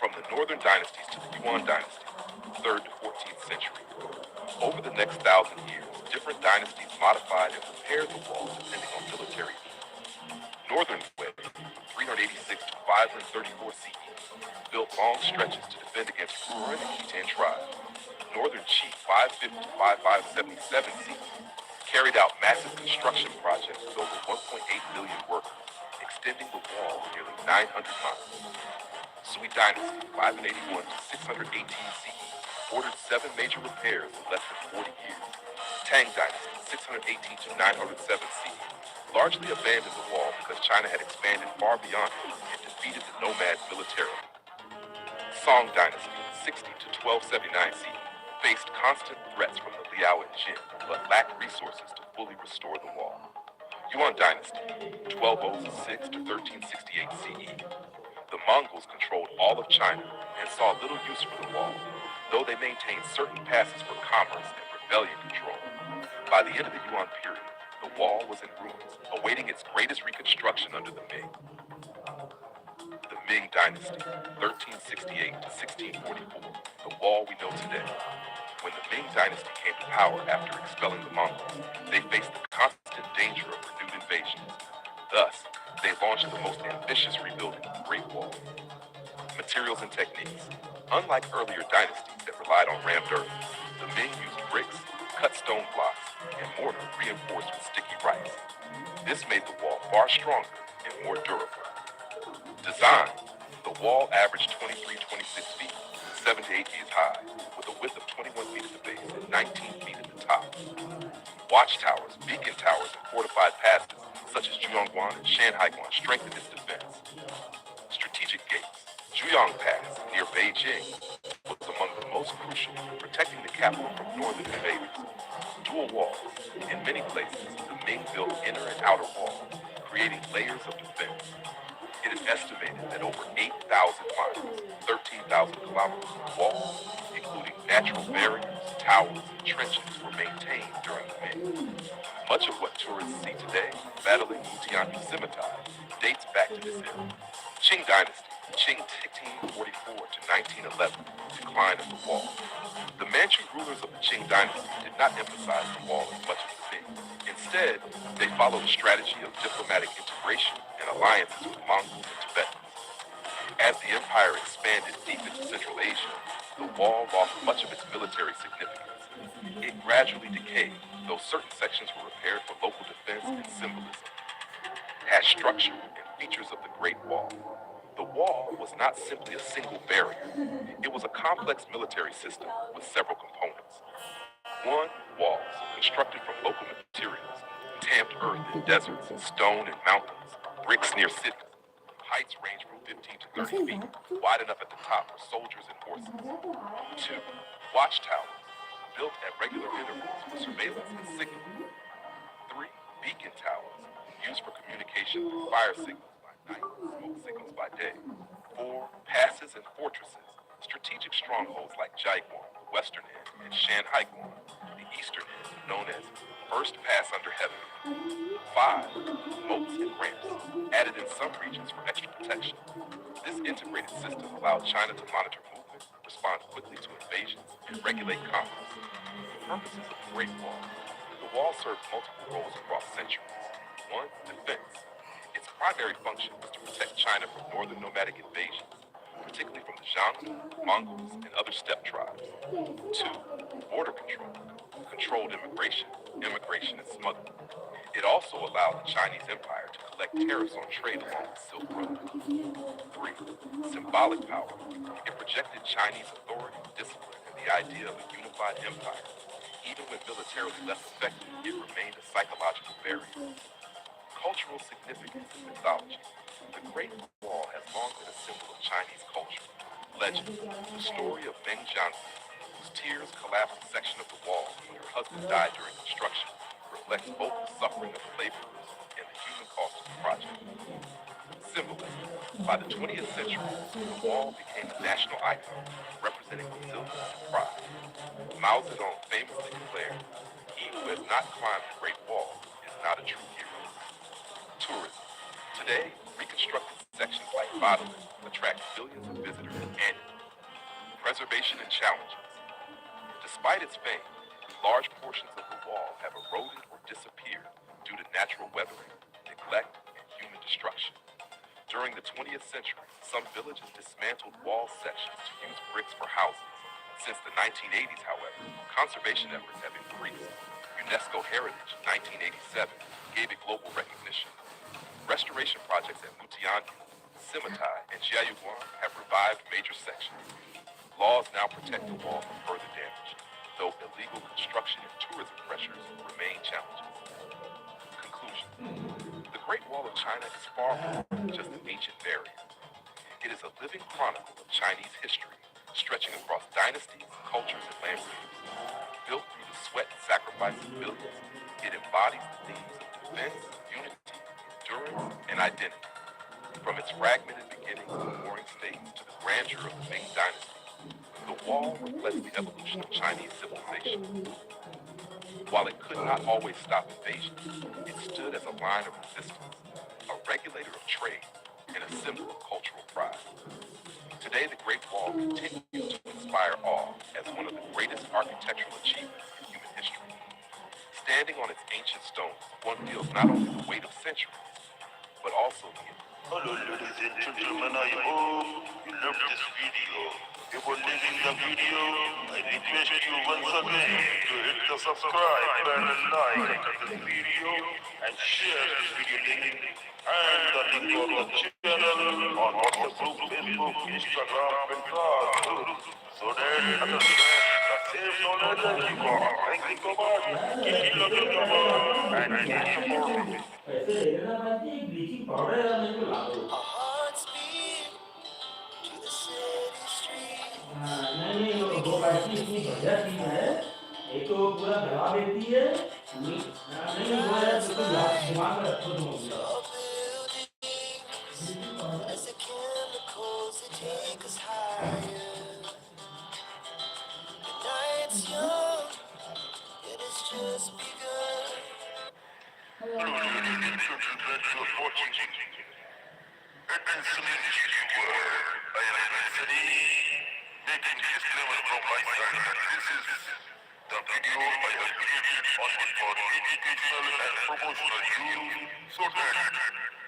E: From the northern dynasties to the Yuan dynasty, 3rd to 14th century. Over the next 1,000 years, different dynasties modified and repaired the wall depending on military needs. Northern Wei, 386 to 534 CE, built long stretches to defend against Ruren and Khitan tribes. Northern Qi, 550 to 5577 CE, carried out massive construction projects with over 1.8 million workers, extending the wall nearly 900 miles. Sui Dynasty, 581 to 618 CE, ordered 7 major repairs in less than 40 years. Tang Dynasty, 618 to 907 CE, largely abandoned the wall because China had expanded far beyond it and defeated the nomads militarily. Song Dynasty, 60 to 1279 CE, faced constant threats from the Liao and Jin, but lacked resources to fully restore the wall. Yuan Dynasty, 1206 to 1368 CE. The Mongols controlled all of China and saw little use for the wall, though they maintained certain passes for commerce and rebellion control. By the end of the Yuan period, the wall was in ruins, awaiting its greatest reconstruction under the Ming. The Ming Dynasty, 1368 to 1644, the wall we know today. When the Ming Dynasty came to power after expelling the Mongols, they faced the constant danger of renewed invasions. Thus, they launched the most ambitious rebuilding of the Great Wall. Materials and techniques. Unlike earlier dynasties that relied on rammed earth, the Ming used bricks, cut stone blocks, and mortar reinforced with sticky rice. This made the wall far stronger and more durable. Design. The wall averaged 23-26 feet, 7 to 8 feet high, with a width of 21 feet at the base and 19 feet at the top. Watchtowers, beacon towers, and fortified passes, such as Zhuangguan and Shanhaiguan, strengthened its defense. Strategic gates. Zhuyang Pass, near Beijing, was among the most crucial, protecting the capital from northern invaders. Dual walls. In many places, the Ming built inner and outer walls, creating layers of defense. It is estimated that over 8,000 miles, 13,000 kilometers of walls, including natural barriers, towers, and trenches, were maintained during the Ming. Much of what tourists see today, battling Mutianyu scimitar, dates back to this era. Qing Dynasty, Qing 1844 to 1911, decline of the wall. The Manchu rulers of the Qing Dynasty did not emphasize the wall as much as the Ming. Instead, they followed a strategy of diplomatic integration and alliances with Mongols and Tibetans. As the empire expanded deep into Central Asia, the wall lost much of its military significance. It gradually decayed, though certain sections were repaired for local defense and symbolism. Has structure and features of the Great Wall. The wall was not simply a single barrier. It was a complex military system with several components. 1. Walls, constructed from local materials, tamped earth in deserts, stone in mountains, bricks near cities. Heights range from 15 to 30 feet, wide enough at the top for soldiers and horses. 2. Watchtowers, built at regular intervals for surveillance and signaling. 3. Beacon towers, used for communication through fire signals by night and smoke signals by day. 4. Passes and fortresses, strategic strongholds like Jaiguan, the western end, and Shanhaiguan, the eastern end, known as First Pass Under Heaven. 5. Moats and ramps, added in some regions for extra protection. This integrated system allowed China to monitor movement, respond quickly to invasions, and regulate commerce. Purposes of the Great Wall. The wall served multiple roles across centuries. 1. Defense. Its primary function was to protect China from northern nomadic invasions, particularly from the Xiongnu, Mongols, and other steppe tribes. 2. Border control. Controlled immigration, and smuggling. It also allowed the Chinese Empire to collect tariffs on trade along the Silk Road. 3. Symbolic power. It projected Chinese authority, discipline, and the idea of a unified empire. Even when militarily less effective, it remained a psychological barrier. Cultural significance in mythology. The Great Wall has long been a symbol of Chinese culture. Legend. The story of Meng Jianzi, whose tears collapsed a section of the wall when her husband died during construction, reflects both the suffering of the laborers and the human cost of the project. Symbolism. By the 20th century, the wall became a national icon, representing resilience and pride. Mao Zedong famously declared, "He who has not climbed the Great Wall is not a true hero." Tourism. Today, reconstructed sections like Badaling attract billions of visitors annually. Preservation and challenges. Despite its fame, large portions of the wall have eroded or disappeared due to natural weathering, neglect, and human destruction. During the 20th century, some villages dismantled wall sections to use bricks for houses. Since the 1980s, however, conservation efforts have increased. UNESCO Heritage 1987 gave it global recognition. Restoration projects at Mutianyu, Scimitar, and Jiayuguan have revived major sections. Laws now protect the wall from further far more than just an ancient barrier. It is a living chronicle of Chinese history, stretching across dynasties, cultures, and landscapes. Built through the sweat and sacrifice of millions, it embodies the themes of defense, unity, endurance, and identity. From its fragmented beginnings and warring states to the grandeur of the Ming Dynasty, the wall reflects the evolution of Chinese civilization. While it could not always stop invasion, it stood as a line of resistance, a regulator of trade, and a symbol of cultural pride. Today, the Great Wall continues to inspire awe as one of the greatest architectural achievements in human history. Standing on its ancient stones, one feels not only the weight of centuries, but also the
C: Hello ladies and gentlemen, I hope you loved this video. Before leaving the video, I request you once again to hit the subscribe button and like this video and share this video link and the link of the channel on WhatsApp group, Facebook, Instagram, Pinterest, so that others get the same knowledge as you got. Thank you so much. Keep loving the world and keep supporting me.
F: ऐसे देखना भाई bleaching powder है मेरे को ला दो
D: Our hearts beat to the city streets.
F: नहीं वो दो बैटरी इतनी बढ़िया चीज है एक तो पूरा दवा देती है नहीं वो है तो याद दिमाग में रखो तुम
D: Tall buildings as the chemicals that take us higher. The night's young, it has just begun.
C: Hello, ladies and gentlemen, you are watching Edwin Sunil world. I am Edwin Sunil, making disclaimer from my side that this is the video I have created only for educational and promotional use, so that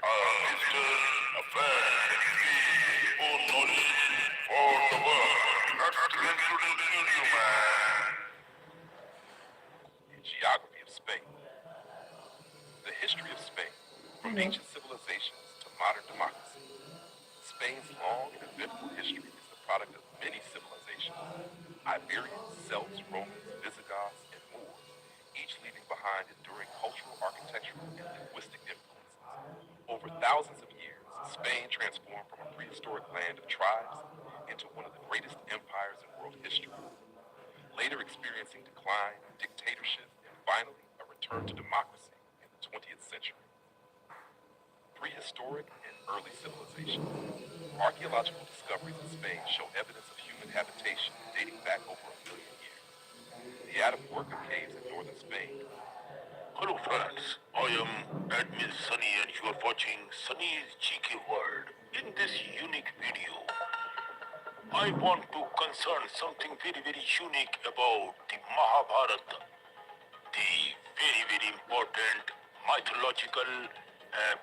C: a visitor, a fan, can gain his own knowledge for the world. That's the concluding video, man.
E: geography of Spain. The history of Spain, from ancient civilizations to modern democracy. Spain's long and eventful history is the product of many civilizations: Iberians, Celts, Romans, Visigoths, and Moors, each leaving behind enduring cultural, architectural, and linguistic influences. Over thousands of years, Spain transformed from a prehistoric land of tribes into one of the greatest empires in world history. Later experiencing decline, dictatorship, and finally a return to democracy in the 20th century. Prehistoric and early civilization. Archaeological discoveries in Spain show evidence of human habitation dating back over 1 million years. The Atapuerca caves in northern Spain.
C: Hello friends, I am Admin Sunny and you are watching Sunny's GK World. In this unique video, I want to concern something very unique about the Mahabharata, the very important mythological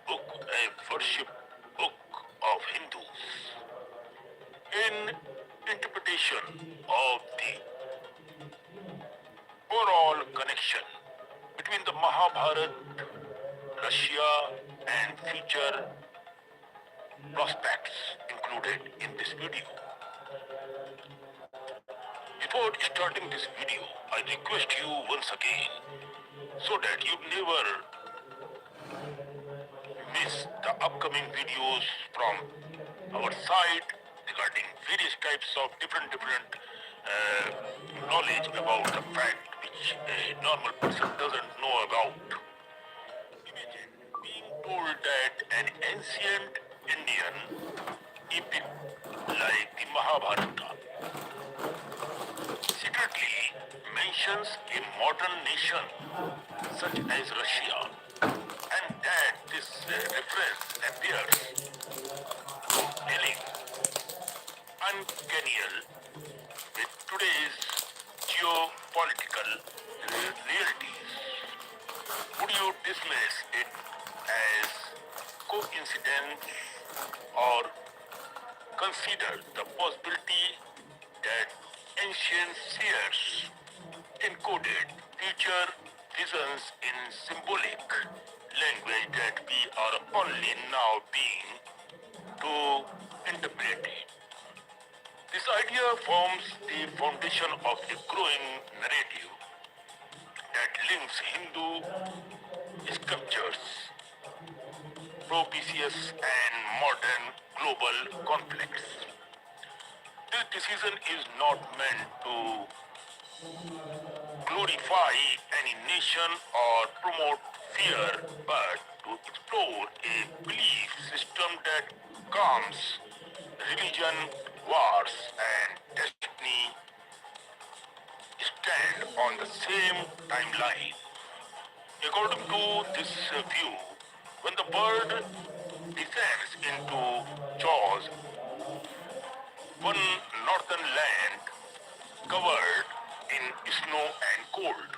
C: book, a worship book of Hindus. In interpretation of the overall connection between the Mahabharata, Russia, and future prospects included in this video. Before starting this video, I request you once again, so that you never miss the upcoming videos from our site regarding various types of different knowledge about the fact which a normal person doesn't know about. Imagine being told that an ancient Indian epic like the Mahabharata secretly mentions a modern nation such as Russia, and that this reference appears telling uncanny with today's geopolitical realities. Would you dismiss it as coincidence or consider the possibility that ancient seers encoded future visions in symbolic language that we are only now being to interpret it? This idea forms the foundation of a growing narrative that links Hindu scriptures
A: propitious and modern global conflicts. This decision is not meant to glorify any nation or promote fear, but to explore a belief system that calms religion, wars, and destiny stand on the same timeline. According to this view, when the bird descends into jaws, one northern land covered in snow and cold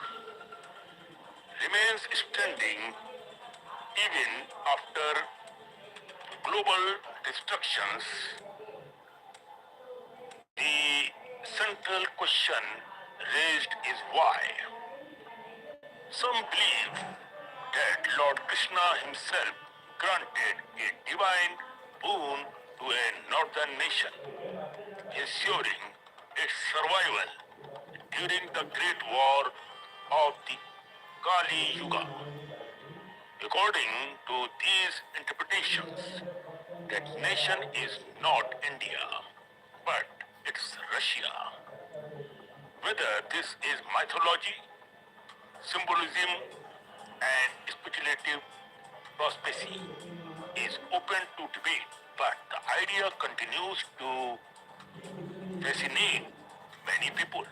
A: remains standing even after global destructions. The central question raised is why. Some believe that Lord Krishna himself granted a divine boon to a northern nation, ensuring its survival during the Great War of the Kali Yuga. According to these interpretations, that nation is not India, but it's Russia. Whether this is mythology, symbolism, and speculative prophecy is open to debate, but the idea continues to fascinate many people.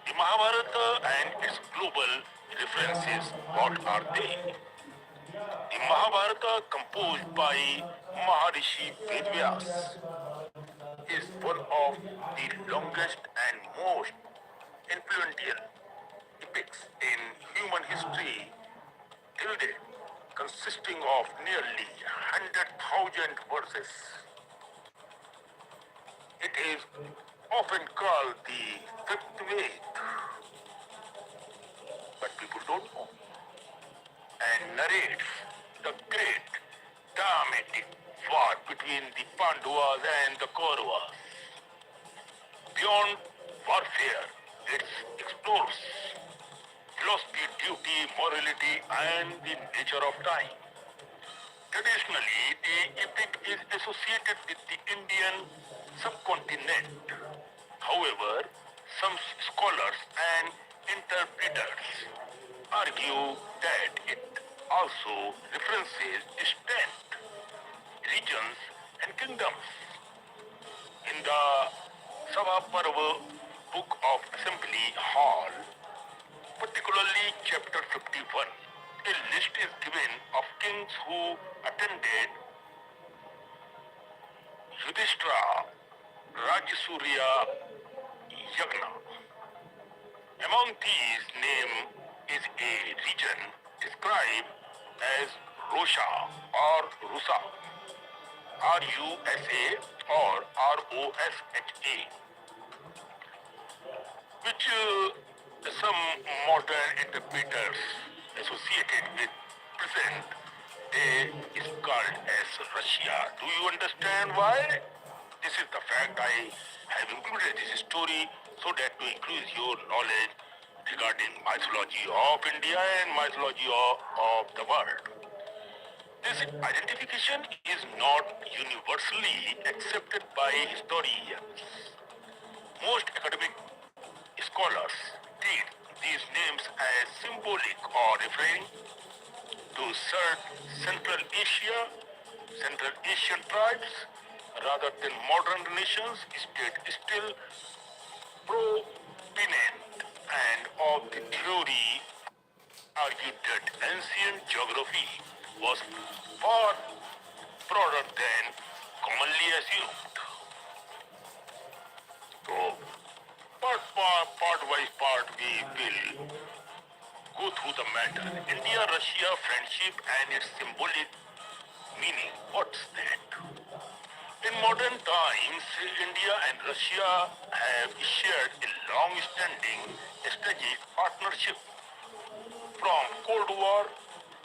A: The Mahabharata and its global references, what are they? The Mahabharata, composed by Maharishi Vedvyas, is one of the longest and most influential epics in human history till date, consisting of nearly 100,000 verses. It is often called the fifth Ved, but people don't know, and narrates the great dramatic war between the Pandavas and the Kauravas. Beyond warfare, it explores philosophy, duty, morality, and the nature of time. Traditionally, the epic is associated with the Indian subcontinent. However, some scholars and interpreters argue that it also references distant regions and kingdoms. In the Sabha Parva Book of Assembly Hall, particularly chapter 51, a list is given of kings who attended Yudhishthira Rajasuria Yagna. Among these names is a region described as Rosha or Rusa, R-U-S-A or R-O-S-H-A, which some modern interpreters associated with present day is called as Russia. Do you understand why? This is the fact I have included this story so that to increase your knowledge regarding mythology of India and mythology of the world. This identification is not universally accepted by historians. Most academic scholars treat these names as symbolic or referring to Central Asia, Central Asian tribes, rather than modern nations, still prominent and of the theory argued that ancient geography was far broader than commonly assumed. So, part wise part, we will go through the matter. India-Russia friendship and its symbolic meaning. What's that? In modern times, India and Russia have shared a long-standing strategic partnership from Cold War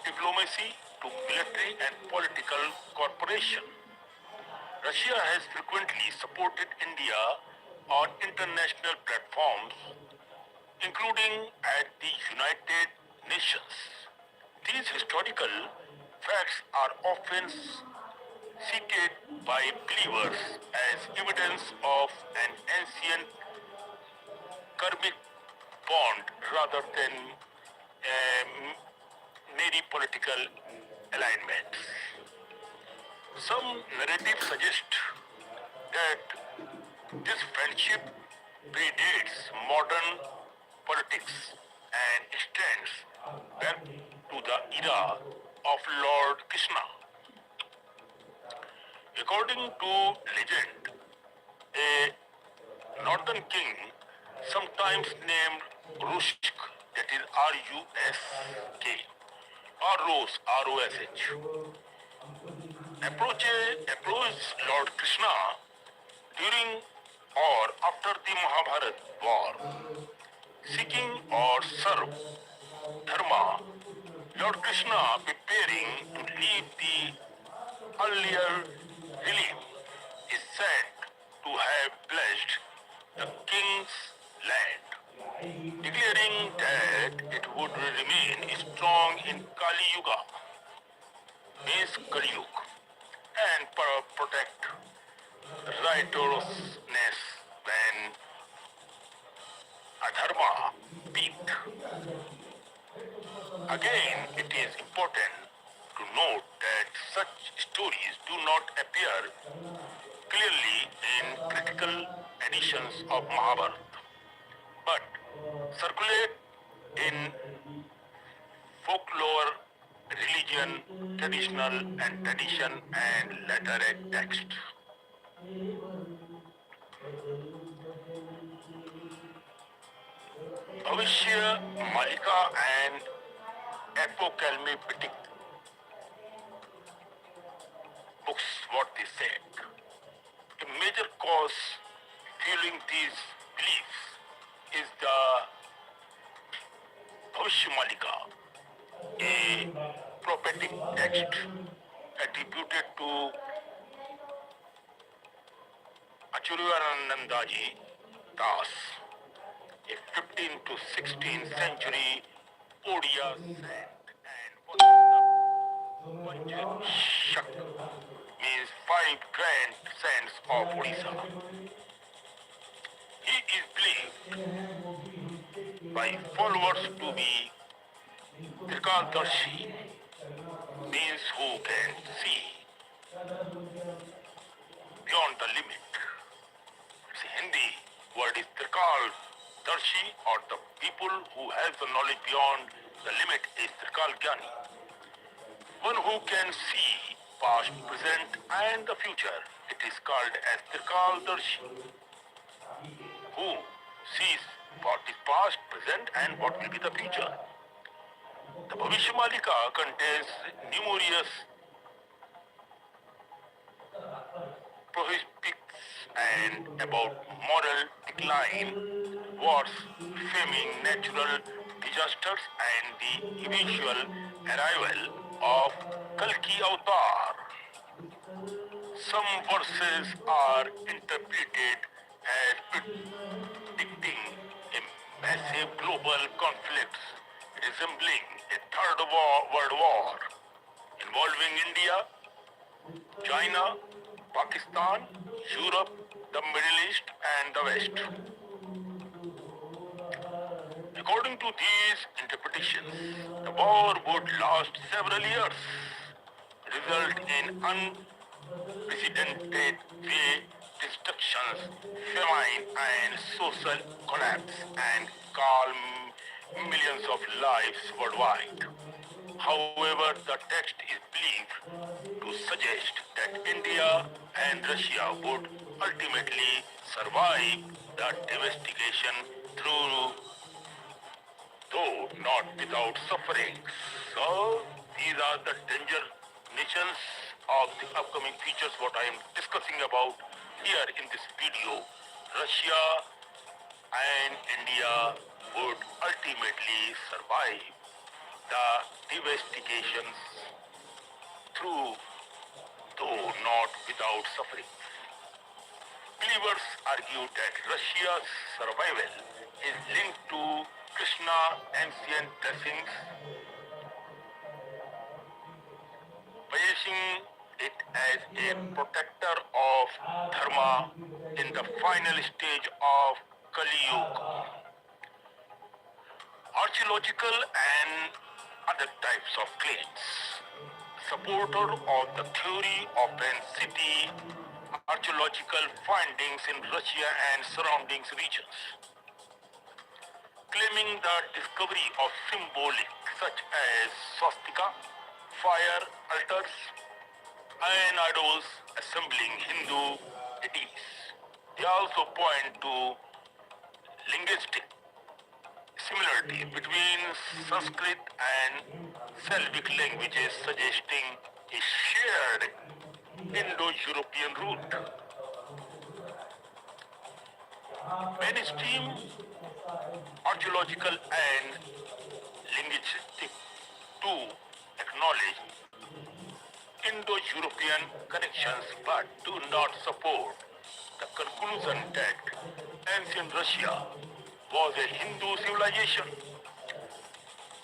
A: diplomacy to military and political cooperation. Russia has frequently supported India on international platforms, including at the United Nations. These historical facts are often cited by believers as evidence of an ancient karmic bond rather than merely political alignments. Some narratives suggest that this friendship predates modern politics and extends back to the era of Lord Krishna. According to legend, a northern king, sometimes named Rushk, that is R-U-S-K, or Rose, R-O-S-H, approached Lord Krishna during or after the Mahabharat war, seeking or serve dharma. Lord Krishna, preparing to leave the earlier realm, is said to have blessed the king's land, declaring that it would remain strong in Kali Yuga, means Kali Yuga, and protect righteousness when adharma peaked. Again, it is important to note that such stories do not appear clearly in critical editions of Mahabharata, but circulate in folklore, religion, traditional and tradition and literary text. Bhavishya, Malika and apocalyptic books, what they said. A major cause fueling these beliefs is the Bhavishya Malika, a prophetic text attributed to Acharyanandaji Das, a 15th to 16th century Odia saint and one of the Panchashak, means five grand saints of Odisha. He is believed by followers to be Trikaldarshi, means who can see beyond the limit. It's a Hindi word is Trikaldarshi, or the people who has the knowledge beyond the limit is Trikalgyani. One who can see past, present and the future. It is called as Trikaldarshi, who sees what is past, present and what will be the future. The Bhavishya Malika contains numerous prophetics and about moral decline, wars, famine, natural disasters and the eventual arrival of Kalki Avatar. Some verses are interpreted as predicting a massive global conflict resembling a third world war involving India, China, Pakistan, Europe, the Middle East and the West. According to these interpretations, the war would last several years, result in unprecedented destructions, famine and social collapse and calm millions of lives worldwide. However, the text is believed to suggest that India and Russia would ultimately survive the devastation through, though not without suffering. So, these are the danger nations of the upcoming features what I am discussing about here in this video. Russia and India would ultimately survive the devastations through, though not without suffering. Believers argue that Russia's survival is linked to Krishna ancient blessings possessing it as a protector of dharma in the final stage of Kali Yuga. Archaeological and other types of claims. Supporter of the theory of an city, archaeological findings in Russia and surrounding regions, claiming the discovery of symbolic such as swastika, fire altars, and idols assembling Hindu deities. They also point to linguistic similarity between Sanskrit and Slavic languages, suggesting a shared Indo-European root. Mainstream archaeological and linguistic too acknowledge Indo-European connections but do not support the conclusion that ancient Russia was a Hindu civilization.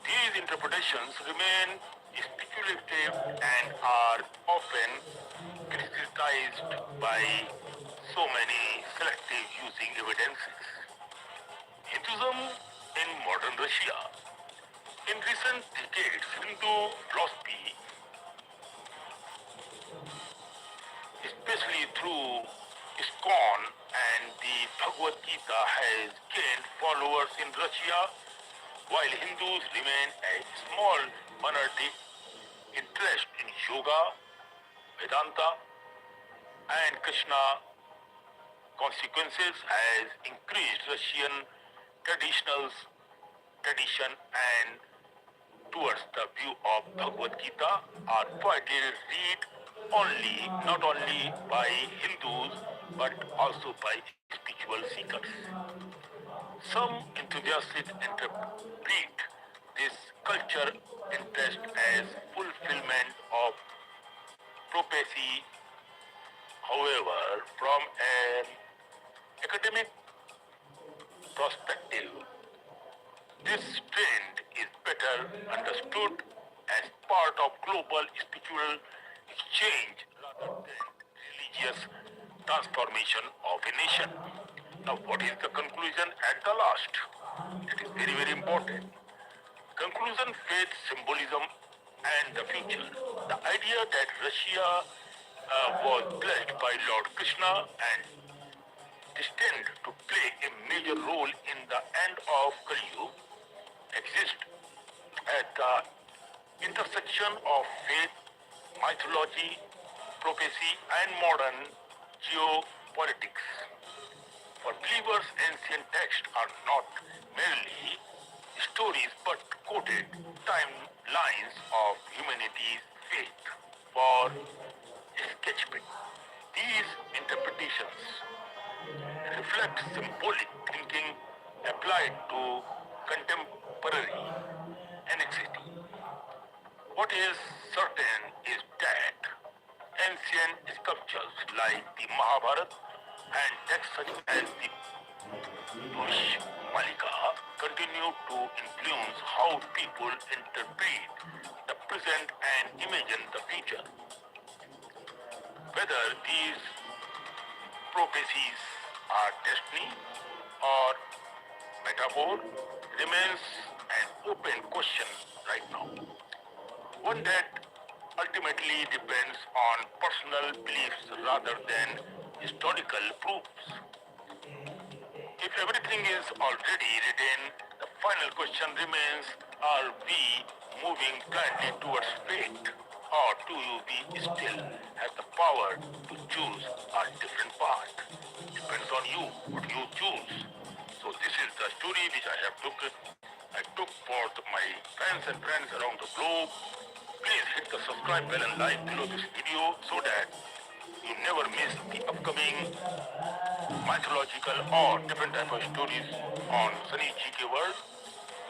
A: These interpretations remain speculative and are often criticized by so many selective using evidences. Hinduism in modern Russia. In recent decades, Hindu philosophy, especially through ISKCON and the Bhagavad Gita, has gained followers in Russia, while Hindus remain a small minority. Interest in yoga, Vedanta, and Krishna consequences has increased Russian tradition and towards the view of Bhagavad Gita are widely read not only by Hindus but also by spiritual seekers. Some enthusiasts interpret this culture interest as fulfillment of prophecy. However, from an academic perspective, this trend is better understood as part of global spiritual exchange rather than religious transformation of a nation. Now, what is the conclusion at the last? It is very, very important. Conclusion, faith, symbolism, and the future. The idea that Russia was blessed by Lord Krishna and destined to play a major role in the end of Kali Yuga exists at the intersection of faith, mythology, prophecy, and modern geopolitics. For believers, ancient texts are not merely stories but quoted timelines of humanity's faith for sketching. These interpretations reflect symbolic thinking applied to contemporary anxiety. What is certain is that ancient sculptures like the Mahabharata and texts such as the Malika continue to influence how people interpret the present and imagine the future. Whether these prophecies are destiny or metaphor remains an open question right now. One that ultimately depends on personal beliefs rather than historical proofs. If everything is already written, the final question remains, are we moving blindly towards fate? Or do we still have the power to choose a different path? Depends on you, what you choose. So this is the story which I took for my fans and friends around the globe. Please hit the subscribe bell and like below this video so that you never miss the upcoming mythological or different type of stories on Sunny GK World.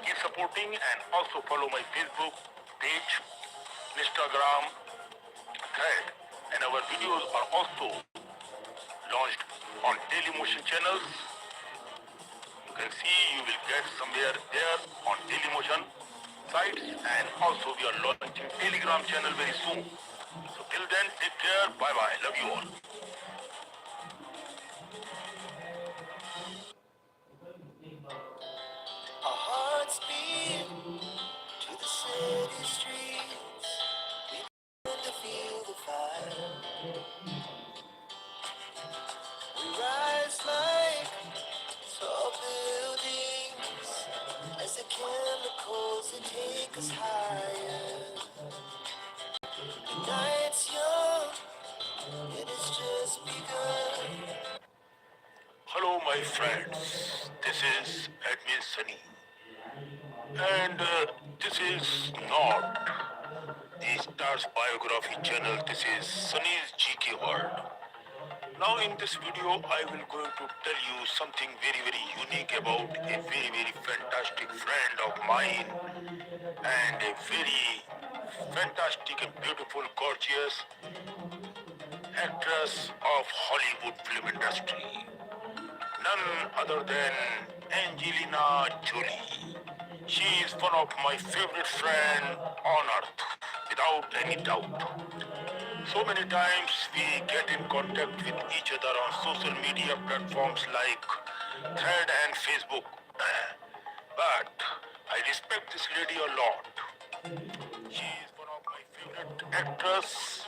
A: Keep supporting and also follow my Facebook page, Instagram, thread, and our videos are also launched on Daily Motion channels. You can see you will get somewhere there on Daily Motion sites, and also we are launching Telegram channel very soon. So till then, take care. Bye bye. Love you all.
D: Our hearts beat to the city streets. We begin to feel the fire. We rise like tall buildings as the chemicals that take us higher. The night's young and it's just begun.
A: Hello, my friends. This is Admin Sunny. And this is not the Stars Biography channel. This is Sunny's GK World. Now in this video, I will going to tell you something very, very unique about a very, very fantastic friend of mine and a very fantastic and beautiful, gorgeous actress of Hollywood film industry. None other than Angelina Jolie. She is one of my favorite friends on earth, without any doubt. So many times we get in contact with each other on social media platforms like Thread and Facebook. But I respect this lady a lot. She is one of my favorite actors.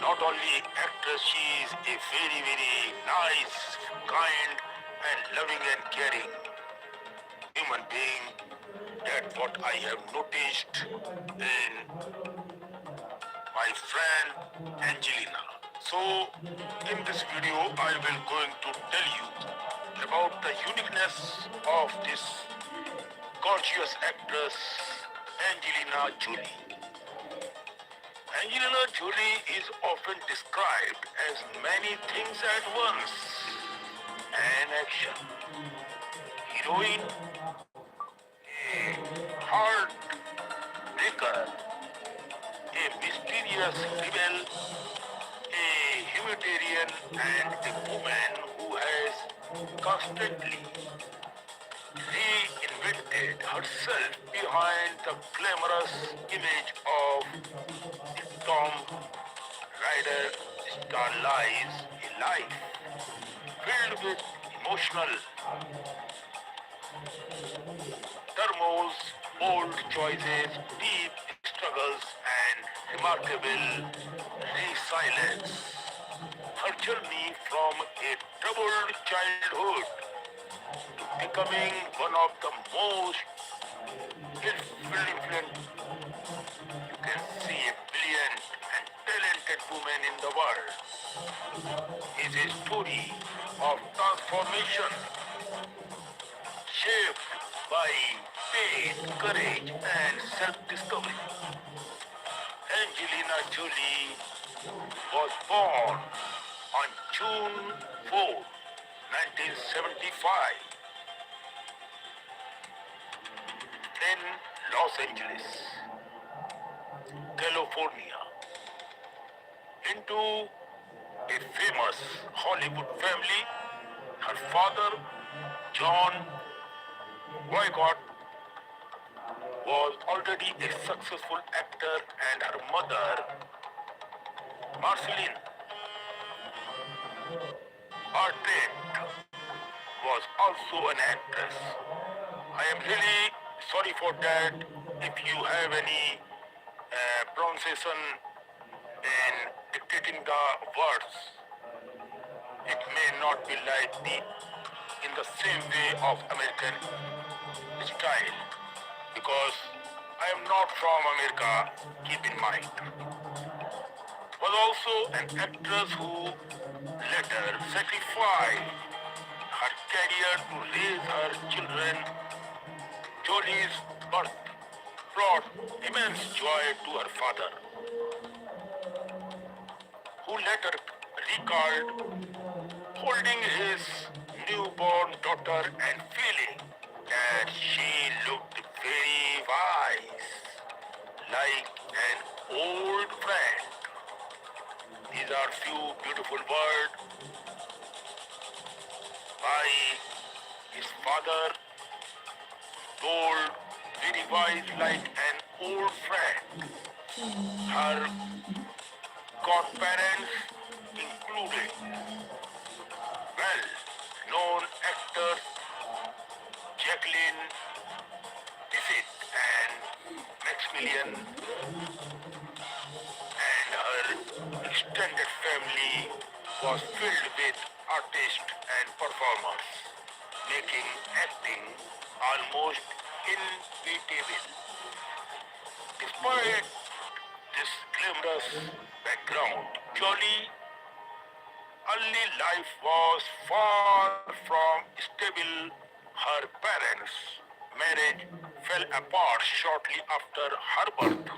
A: Not only actress, she is a very, very nice, kind and loving and caring human being. That's what I have noticed in my friend Angelina. So in this video I will going to tell you about the uniqueness of this gorgeous actress Angelina Jolie. Angelina Jolie is often described as many things at once. An action heroine, a heartbreaker, a mysterious rebel, a humanitarian, and a woman who has constantly reinvented herself behind the glamorous image of the Tom Rider star lives a life filled with emotional turmoils, bold choices, deep struggles, and remarkable resilience. Her journey from a troubled childhood to becoming one of the most influential, you can see, a brilliant and talented woman in the world, is a story of transformation shaped by faith, courage, and self-discovery. Angelina Jolie was born on June 4, 1975 in Los Angeles, California, into a famous Hollywood family. Her father, John Boycott, was already a successful actor, and her mother, Marceline Bartlett, was also an actress. I am really sorry for that. If you have any pronunciation in dictating the words, it may not be like in the same way of American style, because I am not from America, keep in mind. Was also an actress who later sacrificed her career to raise her children. Jolie's birth brought immense joy to her father, who later recalled holding his newborn daughter and feeling that she looked very wise, like an old friend. These are few beautiful words by his father, told very wise like an old friend. Her godparents included well-known actors Jacqueline Bisset and Maximilian, and her extended family was filled with artists and performers, making acting almost inevitable. Despite this glamorous background, Jolie early life was far from stable. Her parents' marriage fell apart shortly after her birth,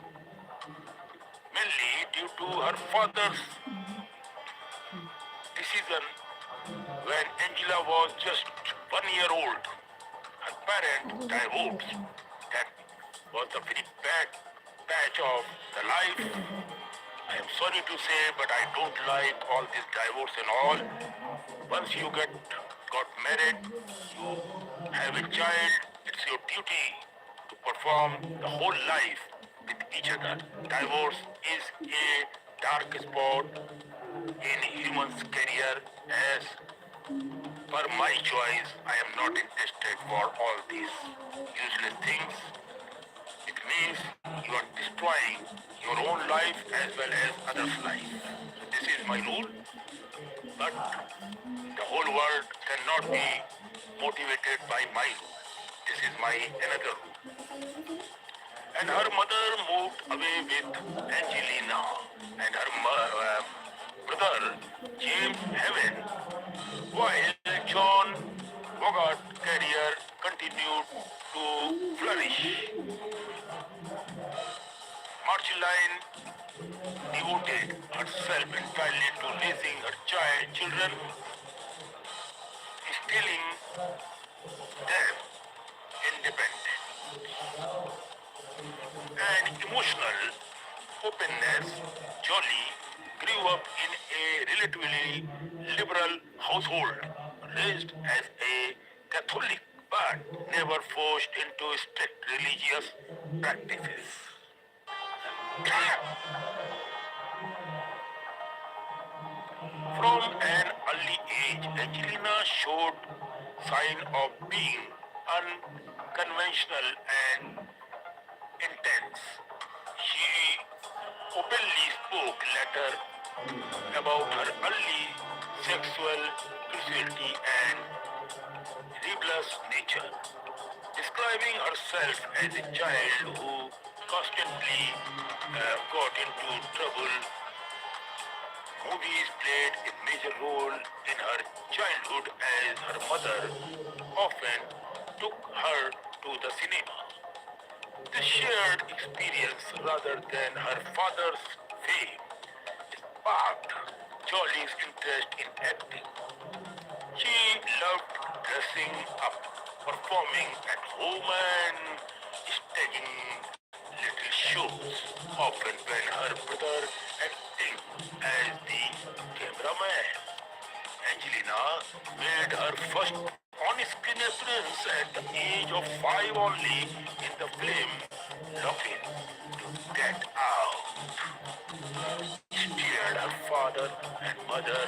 A: mainly due to her father's decision when Angela was just 1 year old. Her parents divorced. That was the very bad patch of the life. I am sorry to say, but I don't like all this divorce and all. Once you got married, you have a child, it's your duty to perform the whole life with each other. Divorce is a dark spot in human's career. As per my choice, I am not interested for all these useless things. It means you are destroying your own life as well as others' life. This is my rule, but the whole world cannot be motivated by my rule. This is my another rule. And her mother moved away with Angelina, and her brother James Heaven, while John Bogart's career continued to flourish. Marceline devoted herself entirely to raising her children, instilling them independent and emotional openness. Jolie grew up in a relatively liberal household, raised as a Catholic but never forced into strict religious practices. From an early age, Angelina showed signs of being unconventional and intense. She openly spoke later about her early sexual curiosity and rebellious nature, describing herself as a child who constantly got into trouble. Movies played a major role in her childhood as her mother often took her to the cinema. This shared experience rather than her father's fame sparked Jolie's interest in acting. She loved dressing up, performing at home and staging little shows, often when her brother acting as the cameraman. Angelina made her first on-screen appearance at the age of 5 only in the film Laughing to Get Out. She cheered her father and mother,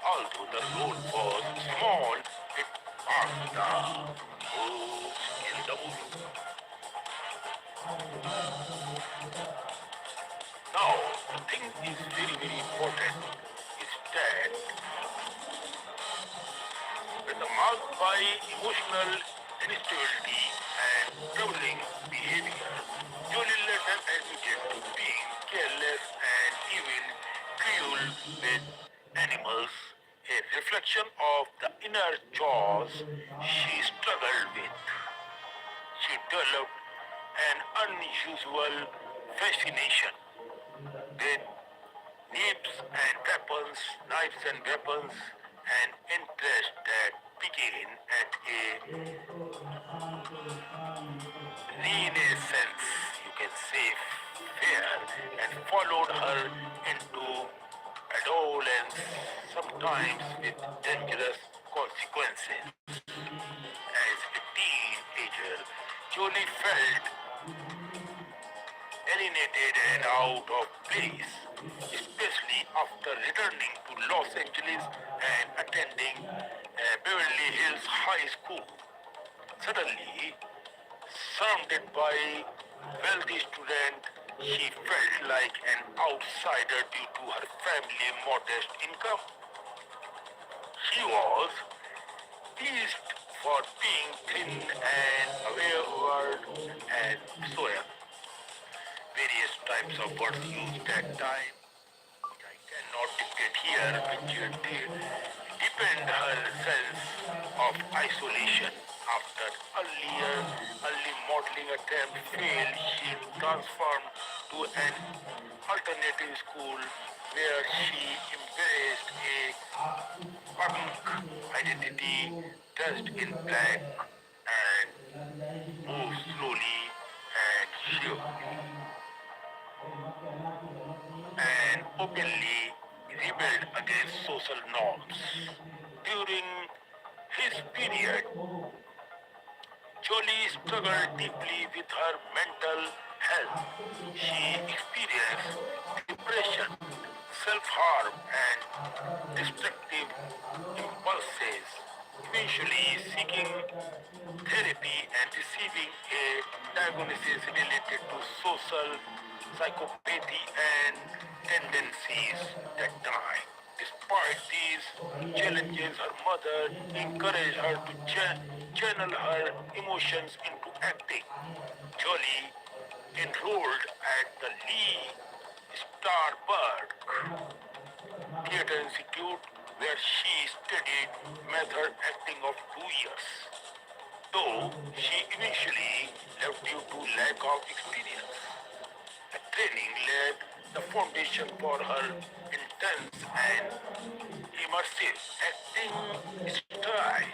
A: although the role was small, it marked the moves in the movie. Now, the thing is very important is that when the marked by emotional instability and troubling behavior, Jolie later admitted to being careless and even cruel with animals, a reflection of the inner chores she struggled with. She developed an unusual fascination with knives and weapons, an interest that began at a renaissance, you can say, fair, and followed her into adolescence, sometimes with dangerous consequences. As a teenager, Jolie felt alienated and out of place, especially after returning to Los Angeles and attending Beverly Hills High School. Suddenly, surrounded by wealthy students, she felt like an outsider due to her family's modest income. She was teased for being thin and awkward and so on. Various types of words used that time, which I cannot dictate here, which deepened her sense of isolation. After early modeling attempt failed, she transformed to an alternative school where she embraced a punk identity, dressed in black and moved slowly and surely and openly rebelled against social norms. During his period, Jolie struggled deeply with her mental health. She experienced depression, self-harm, and destructive impulses, eventually seeking therapy and receiving a diagnosis related to social psychopathy and tendencies that time. Despite these challenges, her mother encouraged her to channel her emotions into acting. Jolie enrolled at the Lee Starberg Theatre Institute where she studied method acting of 2 years. Though she eventually left due to lack of experience. The training laid the foundation for her intense and immersive acting style.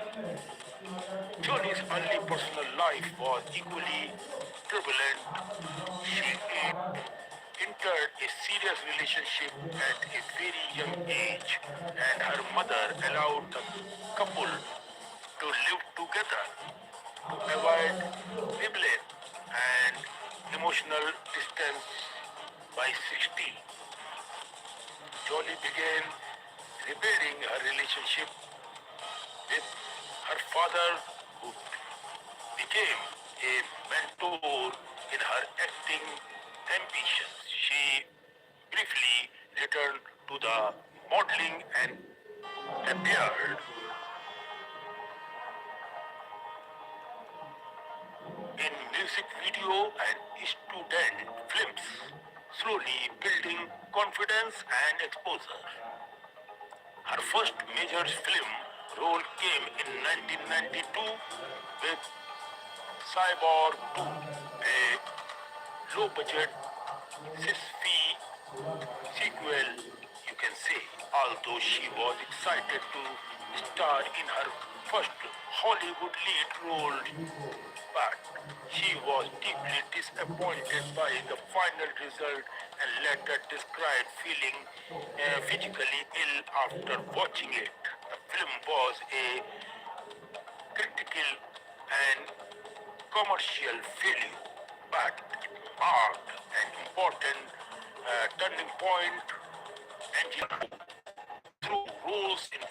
A: Jolie's early personal life was equally turbulent. She entered a serious relationship at a very young age, and her mother allowed the couple to live together to avoid rebellion and emotional distance. By 60, Jolie began repairing her relationship with her father, who became a mentor in her acting ambitions. She briefly returned to the modeling and appeared in music video and student films, slowly building confidence and exposure. Her first major film role came in 1992 with Cyborg 2, a low-budget sci-fi sequel, you can say. Although she was excited to star in her first Hollywood lead role, but she was deeply disappointed by the final result and later described feeling physically ill after watching it. The film was a critical and commercial failure, but it marked an important turning point and through roles in